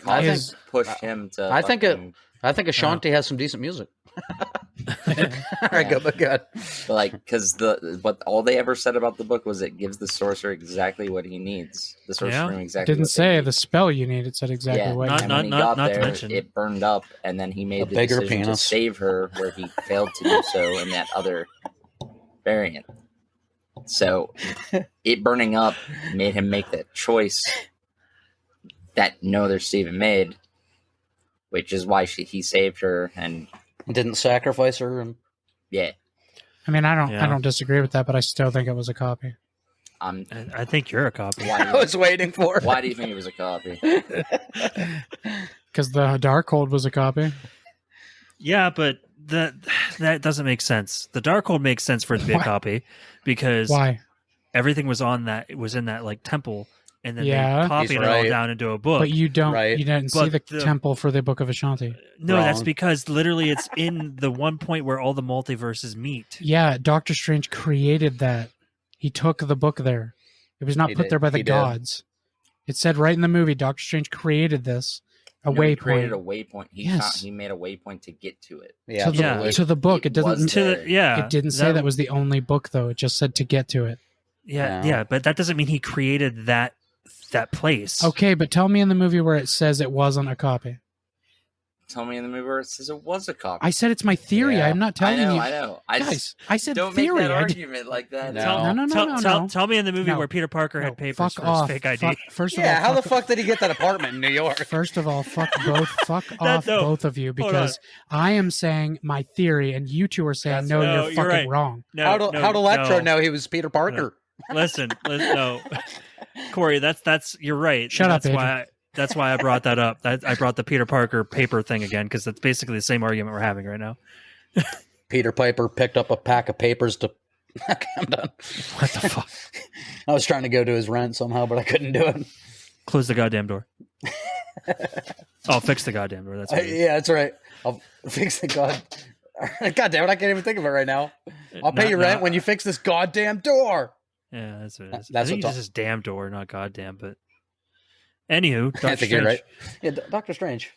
I think- caused pushed him to I think fucking- I think Ashanti has some decent music. All right, go, but good. like because what all they ever said about the book was it gives the sorcerer exactly what he needs. The sorcerer Yeah. room exactly. Didn't what they say need. the spell you need. It said exactly Yeah, what. Not- you and need. when he not- got not to there, mention- it burned up, and then he made A the bigger decision to penis. save her, where he failed to do so in that other variant. So, it burning up made him make that choice that no other Steven made, which is why he saved her, and Didn't sacrifice her. And yeah, I mean, I Yeah. don't disagrey with that, but I still think it was a copy. I'm. I think you're a copy. Why, I was waiting for it. why do you think it was a copy? Because the Darkhold was a copy. Yeah, but that doesn't make sense. The Darkhold makes sense for it to be a Why? copy because Why? everything was on that. It was in that like temple, and then Yeah. they copied He's it all right. down into a book. But you don't. Right. You didn't see But the, the- temple for the Book of Ashanti. No, that's Wrong. because literally it's in the one point where all the multiverses meet. Yeah, Doctor Strange created that. He took the book there. It was not He put did. there by the He did. gods. It said right in the movie, Doctor Strange created this. A No, he created a waypoint waypoint. Yes. He made a waypoint to get to it. Yeah, to the, Yeah. to the book. It It doesn't. wasn't To there. the, yeah, It didn't say that was the only book, though. It just said to get to it. yeah, No. yeah. But that doesn't mean he created that place. Okay, but tell me in the movie where it says it wasn't a copy. Tell me in the movie where it says it was a copy. I said it's my theory. Yeah. I'm not telling I know. you. I know. I Guys, just I said don't theory. make that I did- argument like that. No. No. Tell me in the movie No. where Peter Parker No, had papers fuck for off. his fake ID. First of Yeah, all, how the fuck did he get that apartment in New York? First of all, fuck off no. both of you, Hold because I am saying my theory and you two are saying That's no, right. No, you're you're fucking right. wrong. No, How'd Electro no. know he was Peter Parker? Listen, no, Corey, that's you're right. Shut up, That's why I brought that up. I brought the Peter Parker paper thing again because that's basically the same argument we're having right now. Peter Piper picked up a pack of papers to. Okay, I'm done. What the fuck? I was trying to go to his rent somehow, but I couldn't do it. Close the goddamn door. I'll fix the goddamn door. That's what it is. Yeah, that's right. I'll fix the God. God damn it! I can't even think of it right now. I'll pay Not- you rent not- when you fix this goddamn door. Yeah, that's what it is. That's I think what it's just damn door, not goddamn. But anywho, Doctor I think you're Strange. right. Yeah, Doctor Strange.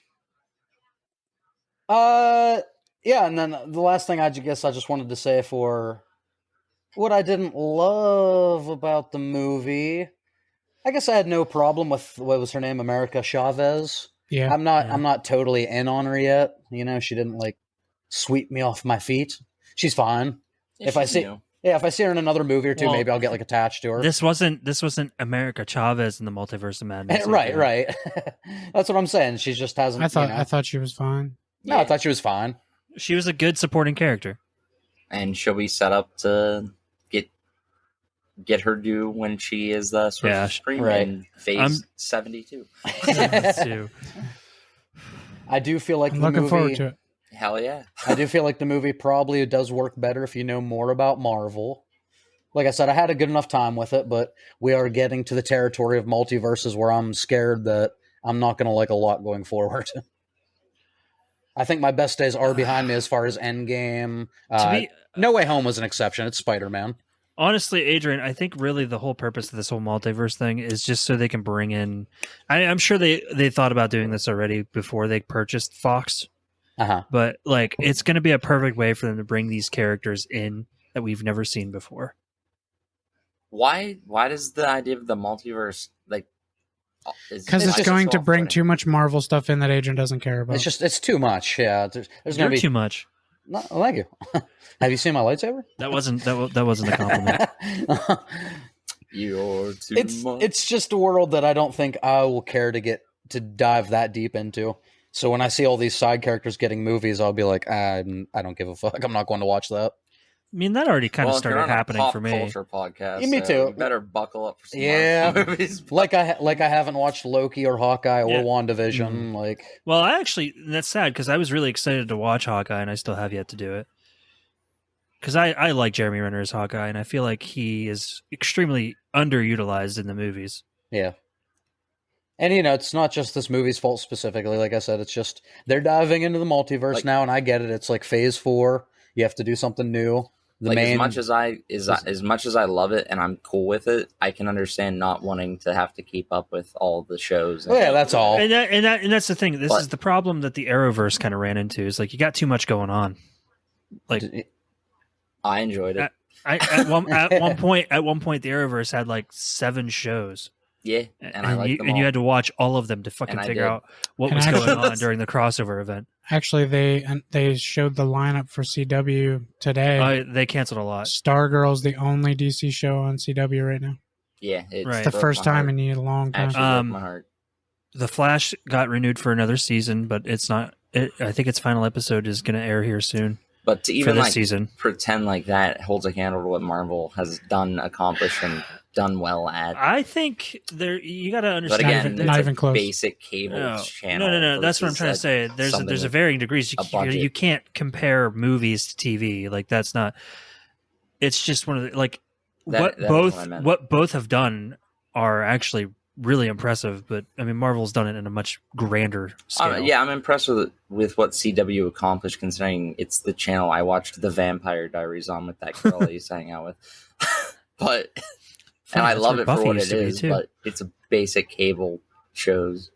Yeah, and then the last thing I guess I just wanted to say for what I didn't love about the movie. I guess I had no problem with what was her name, America Chavez. Yeah, I'm not. Yeah. I'm not totally in on her yet. You know, she didn't like sweep me off my feet. She's fine. If I she's see- new. Yeah, if I see her in another movie or two, Well, maybe I'll get like attached to her. This wasn't America Chavez in the Multiverse of Madness. right, right. That's what I'm saying. She just hasn't. I thought she was fine. No, I thought she was fine. She was a good supporting character. And should we set up to get her due when she is the Yeah, Sorcerer's Supreme right. in phase I'm- 72? Too. I do feel like I'm the looking movie. forward to it. Hell yeah. I do feel like the movie probably does work better if you know more about Marvel. Like I said, I had a good enough time with it, but we are getting to the territory of multiverses where I'm scared that I'm not going to like a lot going forward. I think my best days are behind me as far as Endgame. To be No Way Home was an exception. It's Spider-Man. honestly, Adrian, I think really the whole purpose of this whole multiverse thing is just so they can bring in. I'm sure they thought about doing this already before they purchased Fox, But like, it's going to be a perfect way for them to bring these characters in that we've never seen before. Why does the idea of the multiverse like? Because it's going to bring too much Marvel stuff in that Adrian doesn't care about. It's too much. Yeah, there's going to be too much. No, thank you. Have you seen my lightsaber? That wasn't a compliment. You're too much. It's just a world that I don't think I will care to dive that deep into. So when I see all these side characters getting movies, I'll be like, I don't give a fuck. I'm not going to watch that. I mean, that already kind of started happening for me. Culture podcast. Me too. You better buckle up for some movies. Like I haven't watched Loki or Hawkeye or WandaVision. Like, well, that's sad because I was really excited to watch Hawkeye, and I still have yet to do it. Because I like Jeremy Renner as Hawkeye, and I feel like he is extremely underutilized in the movies. Yeah. And, it's not just this movie's fault specifically. Like I said, it's just they're diving into the multiverse now, and I get it. It's like phase 4. You have to do something new. As much as I love it and I'm cool with it, I can understand not wanting to have to keep up with all the shows. Yeah, that's all. And that's the thing. This is the problem that the Arrowverse kind of ran into. Is like you got too much going on. Like, I enjoyed it. At one point, the Arrowverse had like 7 shows. Yeah, and I liked them all. And you had to watch all of them to fucking figure out what was going on during the crossover event. Actually, they showed the lineup for CW today. They canceled a lot. Stargirl's the only DC show on CW right now. Yeah, it's the first time in a long time. Actually broke my heart. The Flash got renewed for another season, but it's not. I think its final episode is going to air here soon. But to even pretend like that holds a candle to what Marvel has done, accomplished, and done well at. I think you got to understand. But again, not even close. Basic cable channel. No. That's what I'm trying to say. There's a varying degrees. You can't compare movies to TV. Like that's not. It's just one of the what both have done are actually really impressive. But I mean, Marvel's done it in a much grander scale. I'm impressed with what CW accomplished, considering it's the channel I watched The Vampire Diaries on with that girl I used to hang out with. But. And I love it for what it is, but it's a basic cable shows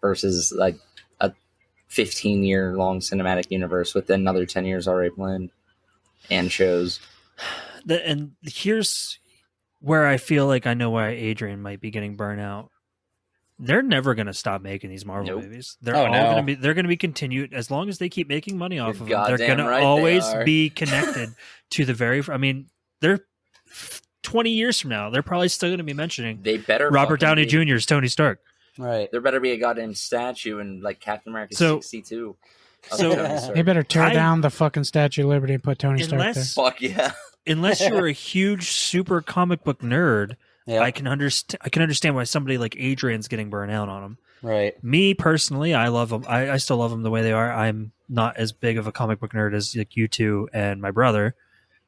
versus like a 15-year-long cinematic universe with another 10 years already planned and shows. And here's where I feel like I know why Adrian might be getting burnt out. They're never going to stop making these Marvel movies. They're going to be continued as long as they keep making money off of them. They're going to always be connected to the very. I mean, they're 20 years from now, they're probably still going to be mentioning Robert Downey Jr.'s Tony Stark. Right. There better be a goddamn statue in like Captain America 62. So they better tear down the fucking Statue of Liberty and put Tony Stark there. Fuck yeah. Unless you're a huge super comic book nerd, I can understand why somebody like Adrian's getting burnt out on them. Right. Me personally, I love them. I still love them the way they are. I'm not as big of a comic book nerd as like you two and my brother.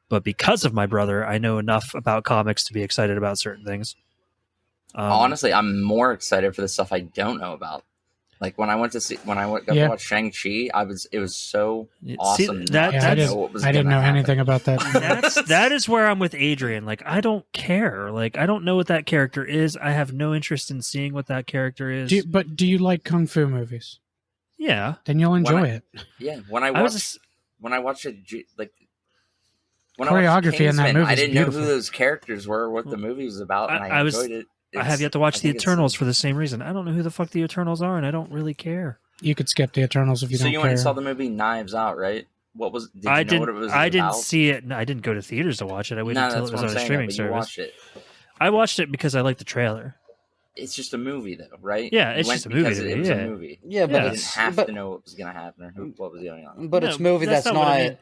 But because of my brother, I know enough about comics to be excited about certain things. Honestly, I'm more excited for the stuff I don't know about. Like when I went to watch Shang-Chi, it was so awesome. I didn't know anything about that. That is where I'm with Adrian. Like I don't care. Like I don't know what that character is. I have no interest in seeing what that character is. Do you like kung fu movies? Yeah. Then you'll enjoy it. Yeah. When I watched choreography in that movie, I didn't know who those characters were, or what the movie was about, and I enjoyed it. I have yet to watch the Eternals for the same reason. I don't know who the fuck the Eternals are, and I don't really care. You could skip the Eternals if you don't care. So you went and saw the movie Knives Out, right? What was? Did you know what it was? I didn't see it. I didn't go to theaters to watch it. I waited until it was on a streaming service. Watched it. I watched it because I liked the trailer. It's just a movie, though, right? Yeah, it's just a movie. It was a movie. Yeah, but you didn't have to know what was going to happen or what was going on. But it's a movie that's not.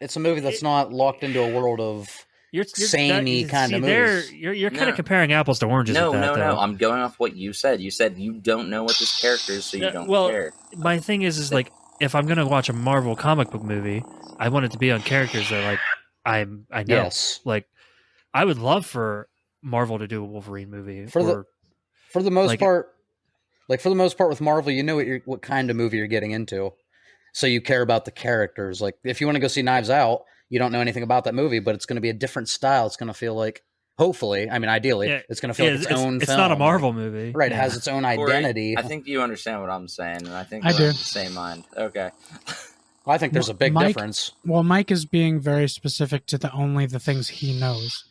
It's a movie that's not locked into a world of samey kind of movies. You're kind of comparing apples to oranges. No. I'm going off what you said. You said you don't know what this character is, so you don't care. My thing is like if I'm going to watch a Marvel comic book movie, I want it to be on characters that like I know. Yes. Like I would love for Marvel to do a Wolverine movie for the most part. Like for the most part with Marvel, you know what kind of movie you're getting into. So you care about the characters. Like if you want to go see Knives Out, you don't know anything about that movie, but it's going to be a different style. It's going to feel like Hopefully, I mean, ideally, Yeah, it's going to feel like its own It's film. not a Marvel movie. Right, it Yeah. has its own Corey, identity. I think you understand what I'm saying, and I think I we're do. of the same mind. Okay. I think there's a big Mike- difference. Well, Mike is being very specific to only the things he knows.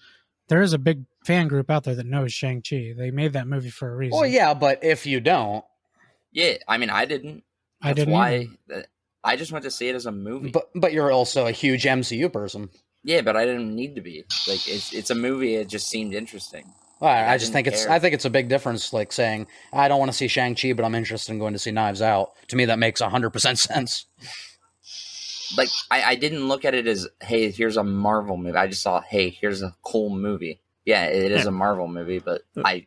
There is a big fan group out there that knows Shang-Chi. They made that movie for a reason. Well, yeah, but if you don't, Yeah, I mean, I didn't. I That's didn't why either. I just went to see it as a movie. but you're also a huge MCU person. Yeah, but I didn't need to be. Like, it's a movie. It just seemed interesting. I I just didn't think care. I think it's a big difference, like saying I don't want to see Shang-Chi, but I'm interested in going to see Knives Out. To me, that makes 100% sense. Like, I didn't look at it as, hey, here's a Marvel movie. I just saw, hey, here's a cool movie. Yeah, it is a Marvel movie, but I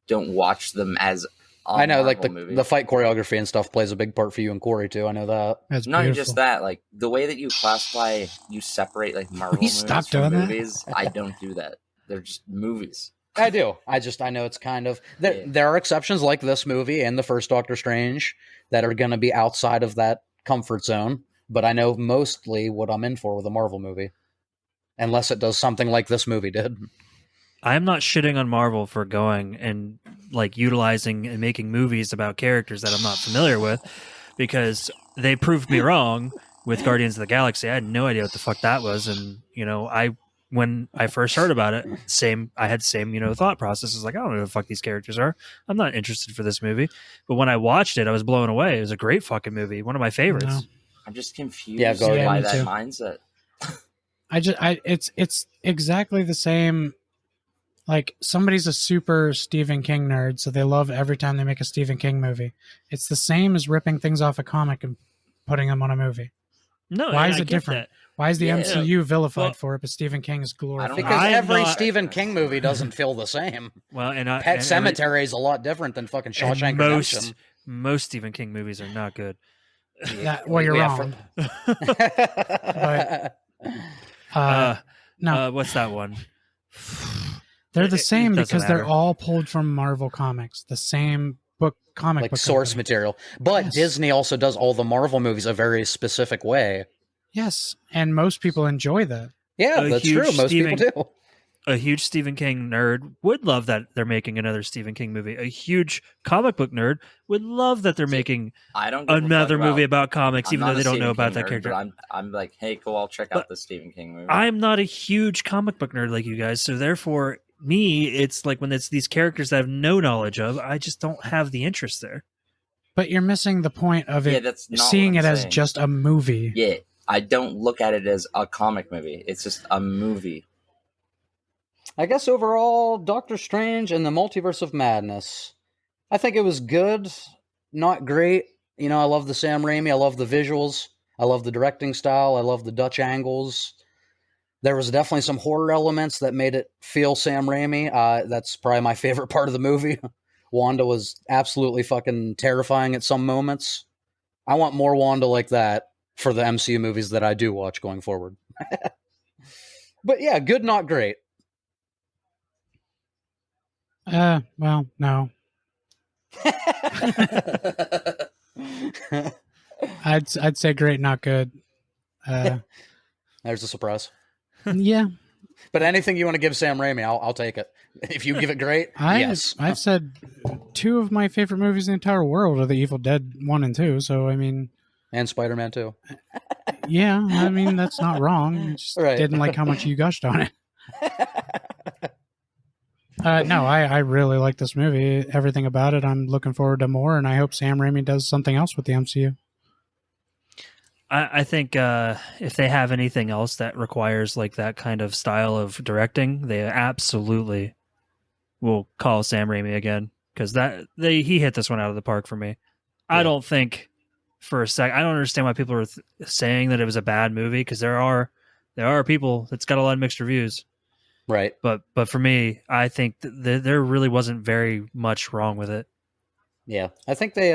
don't watch them as a I know, Marvel like movie. the fight choreography and stuff plays a big part for you and Corey too. I know that. That's Not even beautiful. just that, like the way that you classify, you separate like Marvel We movies stopped from doing that? movies. I don't do that. They're just movies. I do. I know it's kind of Yeah. there are exceptions like this movie and the first Doctor Strange that are going to be outside of that comfort zone. But I know mostly what I'm in for with a Marvel movie, unless it does something like this movie did. I'm not shitting on Marvel for going and like utilizing and making movies about characters that I'm not familiar with, because they proved me wrong with Guardians of the Galaxy. I had no idea what the fuck that was, and when I first heard about it, I had the same thought process. It's like, I don't know who the fuck these characters are. I'm not interested for this movie. But when I watched it, I was blown away. It was a great fucking movie, one of my favorites. No. I'm just confused Yeah, Guardians. by Yeah, me that too. mindset. It's exactly the same. Like, somebody's a super Stephen King nerd, so they love every time they make a Stephen King movie. It's the same as ripping things off a comic and putting them on a movie. No, Why I is it get different? that. Why is the Yeah. MCU vilified Well- for it, but Stephen King is glorified? Because I'm every not- Stephen King movie doesn't feel the same. Well, Pet Cemetery is a lot different than fucking Shawshank Redemption. most Stephen King movies are not good. Well, you're Yeah, wrong. But No, What's that one? they're the it same doesn't because they're matter. all pulled from Marvel Comics, the same comic like book source company. material. But Yes. Disney also does all the Marvel movies a very specific way. Yes, and most people enjoy that. Yeah, A that's huge true. Most Stephen- people do. A huge Stephen King nerd would love that they're making another Stephen King movie. A huge comic book nerd would love that they're making I don't give a fuck another movie about about comics, I'm even not though they a don't Stephen know about King that nerd, character. but I'm like, hey, cool, I'll check But out the Stephen King movie. I'm not a huge comic book nerd like you guys, so therefore, me, it's like when it's these characters that I have no knowledge of, I just don't have the interest there. But you're missing the point of Yeah, it. that's not Seeing what it I'm as saying. just a movie. Yeah, I don't look at it as a comic movie. It's just a movie. I guess overall, Doctor Strange and the Multiverse of Madness. I think it was good, not great. I love the Sam Raimi. I love the visuals. I love the directing style. I love the Dutch angles. There was definitely some horror elements that made it feel Sam Raimi. That's probably my favorite part of the movie. Wanda was absolutely fucking terrifying at some moments. I want more Wanda like that for the MCU movies that I do watch going forward. But yeah, good, not great. Well, no. I'd say great, not good. There's a surprise. Yeah, But anything you want to give Sam Raimi, I'll take it. If you give it great, yes. I've said two of my favorite movies in the entire world are The Evil Dead 1 and 2. So I mean, And Spider-Man too. yeah, I mean that's not wrong. I just Right. didn't like how much you gushed on it. No, I really like this movie. Everything about it. I'm looking forward to more, and I hope Sam Raimi does something else with the MCU. I think if they have anything else that requires like that kind of style of directing, they absolutely will call Sam Raimi again, because he hit this one out of the park for me. I don't think for a sec. I don't understand why people are saying that it was a bad movie, because there are people that's got a lot of mixed reviews. Right. But for me, I think there really wasn't very much wrong with it. Yeah. I think they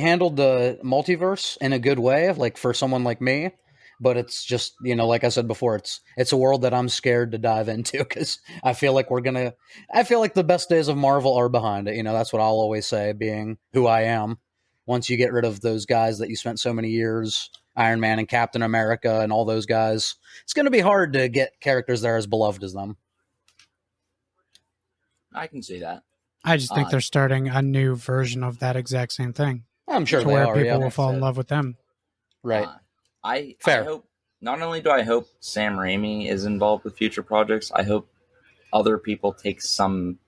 handled the multiverse in a good way, like for someone like me. But it's just, like I said before, it's a world that I'm scared to dive into, because I feel like the best days of Marvel are behind it. That's what I'll always say, being who I am. Once you get rid of those guys that you spent so many years, Iron Man and Captain America and all those guys, it's going to be hard to get characters that are as beloved as them. I can see that. I just think they're starting a new version of that exact same thing. I'm sure To they where are. people Yeah. will fall in love with them. Right. I Fair. hope, not only do I hope Sam Raimi is involved with future projects, I hope other people take some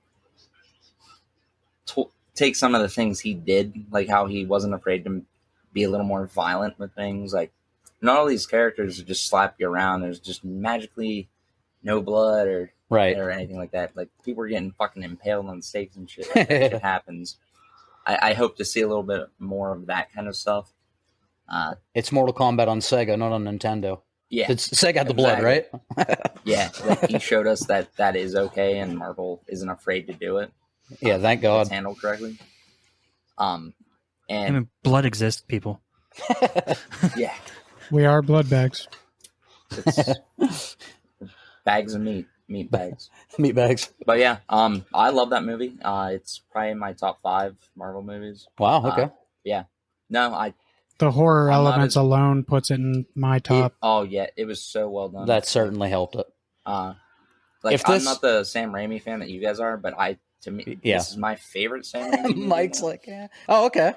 of the things he did, like how he wasn't afraid to be a little more violent with things. Like, not all these characters just slap you around. There's just magically no blood or anything like that. Like, people are getting fucking impaled on stakes and shit. Like, that shit happens. I hope to see a little bit more of that kind of stuff. It's Mortal Kombat on Sega, not on Nintendo. Yeah, Sega had the blood, right? Yeah, like he showed us that is okay, and Marvel isn't afraid to do it. Yeah, thank God. It's handled correctly. And I mean, blood exists, people. Yeah, we are blood bags. It's bags of meat bags. Meat bags. But yeah, I love that movie. It's probably in my top 5 Marvel movies. Wow. Okay. Yeah. No, The horror I'm elements alone puts it in my top. It was so well done. That certainly helped it. I'm not the Sam Raimi fan that you guys are, but this is my favorite Sam Raimi movie. Mike's like, yeah. Oh, okay.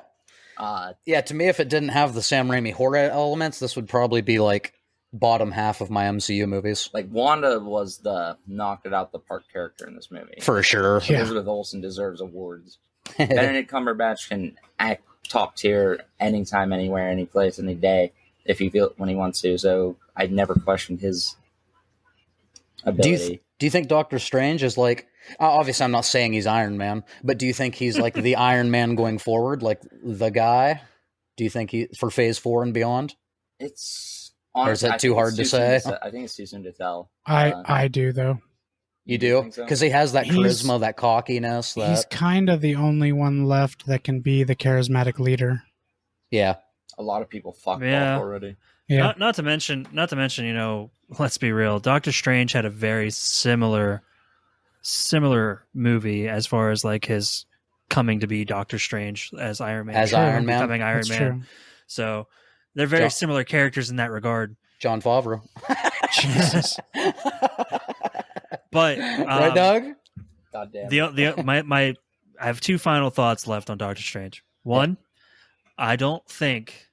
Yeah, to me, if it didn't have the Sam Raimi horror elements, this would probably be like bottom half of my MCU movies. Like, Wanda was the knocked it out the park character in this movie. For sure. Yeah. Elizabeth Olsen deserves awards. Benedict Cumberbatch can act top tier anytime, anywhere, any place, any day if he feels when he wants to. So I'd never questioned his ability. Do you think Doctor Strange is like? Obviously, I'm not saying he's Iron Man, but do you think he's like the Iron Man going forward, like the guy? Do you think he for Phase 4 and beyond? It's or is that too hard to say? I think it's too soon to tell. I do though. You do? Because he has that charisma, that cockiness. He's kind of the only one left that can be the charismatic leader. Yeah. A lot of people fucked off already. Yeah. Not to mention, let's be real. Doctor Strange had a very similar movie as far as like his coming to be Doctor Strange as Iron Man. Becoming Iron Man. True. So they're very similar characters in that regard. John Favreau. Jesus. But right, Doug? Goddamn. I have 2 final thoughts left on Doctor Strange. One, I don't think.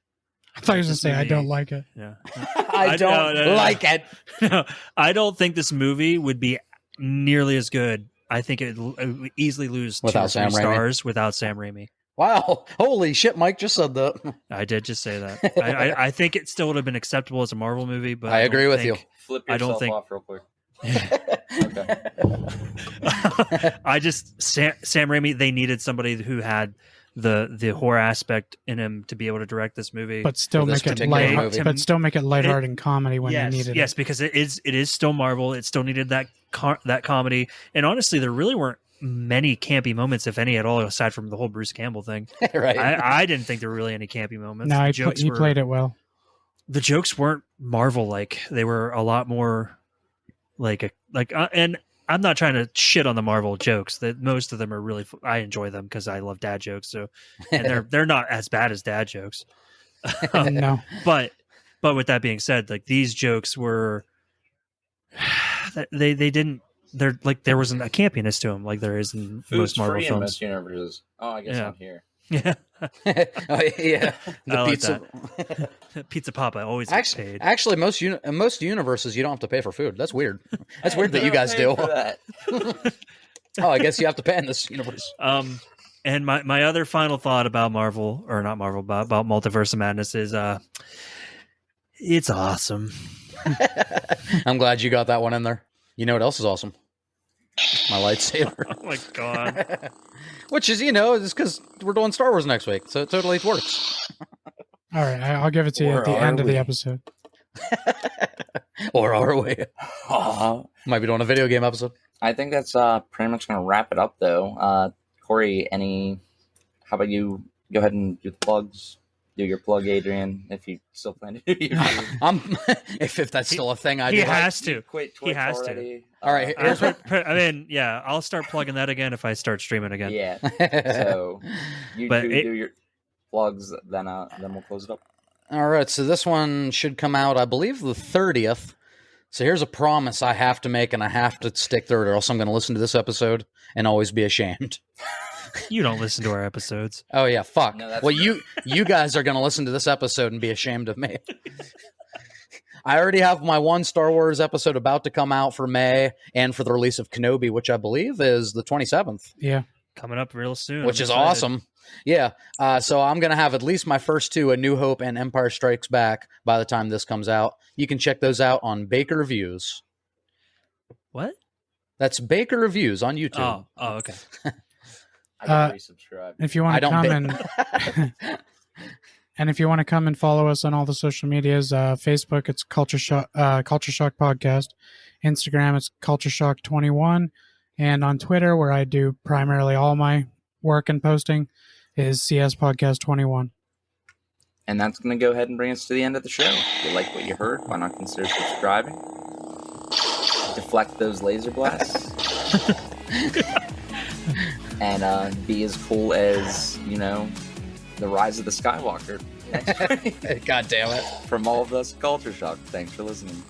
I thought you were going to say I don't like it. Yeah, I don't like it. No, I don't think this movie would be nearly as good. I think it would easily lose without 2 or 3 stars without Sam Raimi. Wow! Holy shit! Mike just said that. I did just say that. I think it still would have been acceptable as a Marvel movie, but I agree with you. Flip yourself off real quick. Okay. Sam Raimi, they needed somebody who had the horror aspect in him to be able to direct this movie, but still make it lighthearted and comedy when they needed it. Yes, because it is still Marvel. It still needed that comedy, and honestly, there really weren't many campy moments, if any at all, aside from the whole Bruce Campbell thing. Right. I didn't think there were really any campy moments. No, he played it well. The jokes weren't Marvel like; they were a lot more and I'm not trying to shit on the Marvel jokes. That most of them are really. I enjoy them because I love dad jokes. So, and they're not as bad as dad jokes. No, but with that being said, like these jokes were, they didn't. They're like there wasn't a campiness to them like there is in most Marvel films. Most universes. Oh, I guess I'm here. Yeah. Oh, yeah. The pizza. Pizza Papa always gets paid. Actually, most universes you don't have to pay for food. That's weird. That's weird that you guys do. Oh, I guess you have to pay in this universe. And my other final thought about Marvel, or not Marvel, but about Multiverse of Madness is it's awesome. I'm glad you got that one in there. You know what else is awesome? My lightsaber. Oh my god. Which is, just because we're doing Star Wars next week, so it totally works. All right, I'll give it to you at the end of the episode. Or are we? Might be doing a video game episode. I think that's pretty much going to wrap it up, though. Corey, how about you go ahead and do the plugs? Do your plug, Adrian, if you still plan to do your if that's still a thing, he has to. Quit Twitch already. All right. I'll start plugging that again if I start streaming again. Yeah. So you do your plugs, then we'll close it up. All right. So this one should come out, I believe, the 30th. So here's a promise I have to make, and I have to stick through it, or else I'm going to listen to this episode and always be ashamed. You don't listen to our episodes. Oh yeah, fuck. No, that's Well, you guys are going to listen to this episode and be ashamed of me. I already have my one Star Wars episode about to come out for May, and for the release of Kenobi, which I believe is the 27th. Yeah. Coming up real soon. Which I'm is excited. awesome. Yeah. So I'm going to have at least my first two, A New Hope and Empire Strikes Back, by the time this comes out. You can check those out on Baker Reviews. What? That's Baker Reviews on YouTube. Oh, okay. I gotta resubscribe. If you want I to don't come and if you want to come and follow us on all the social medias, Facebook, it's Culture Shock Podcast. Instagram, it's Culture Shock 21. And on Twitter, where I do primarily all my work and posting, is CS Podcast 21. And that's going to go ahead and bring us to the end of the show. If you like what you heard, why not consider subscribing? Deflect those laser blasts. And be as cool as, the Rise of the Skywalker. God damn it. From all of us, Culture Shock. Thanks for listening.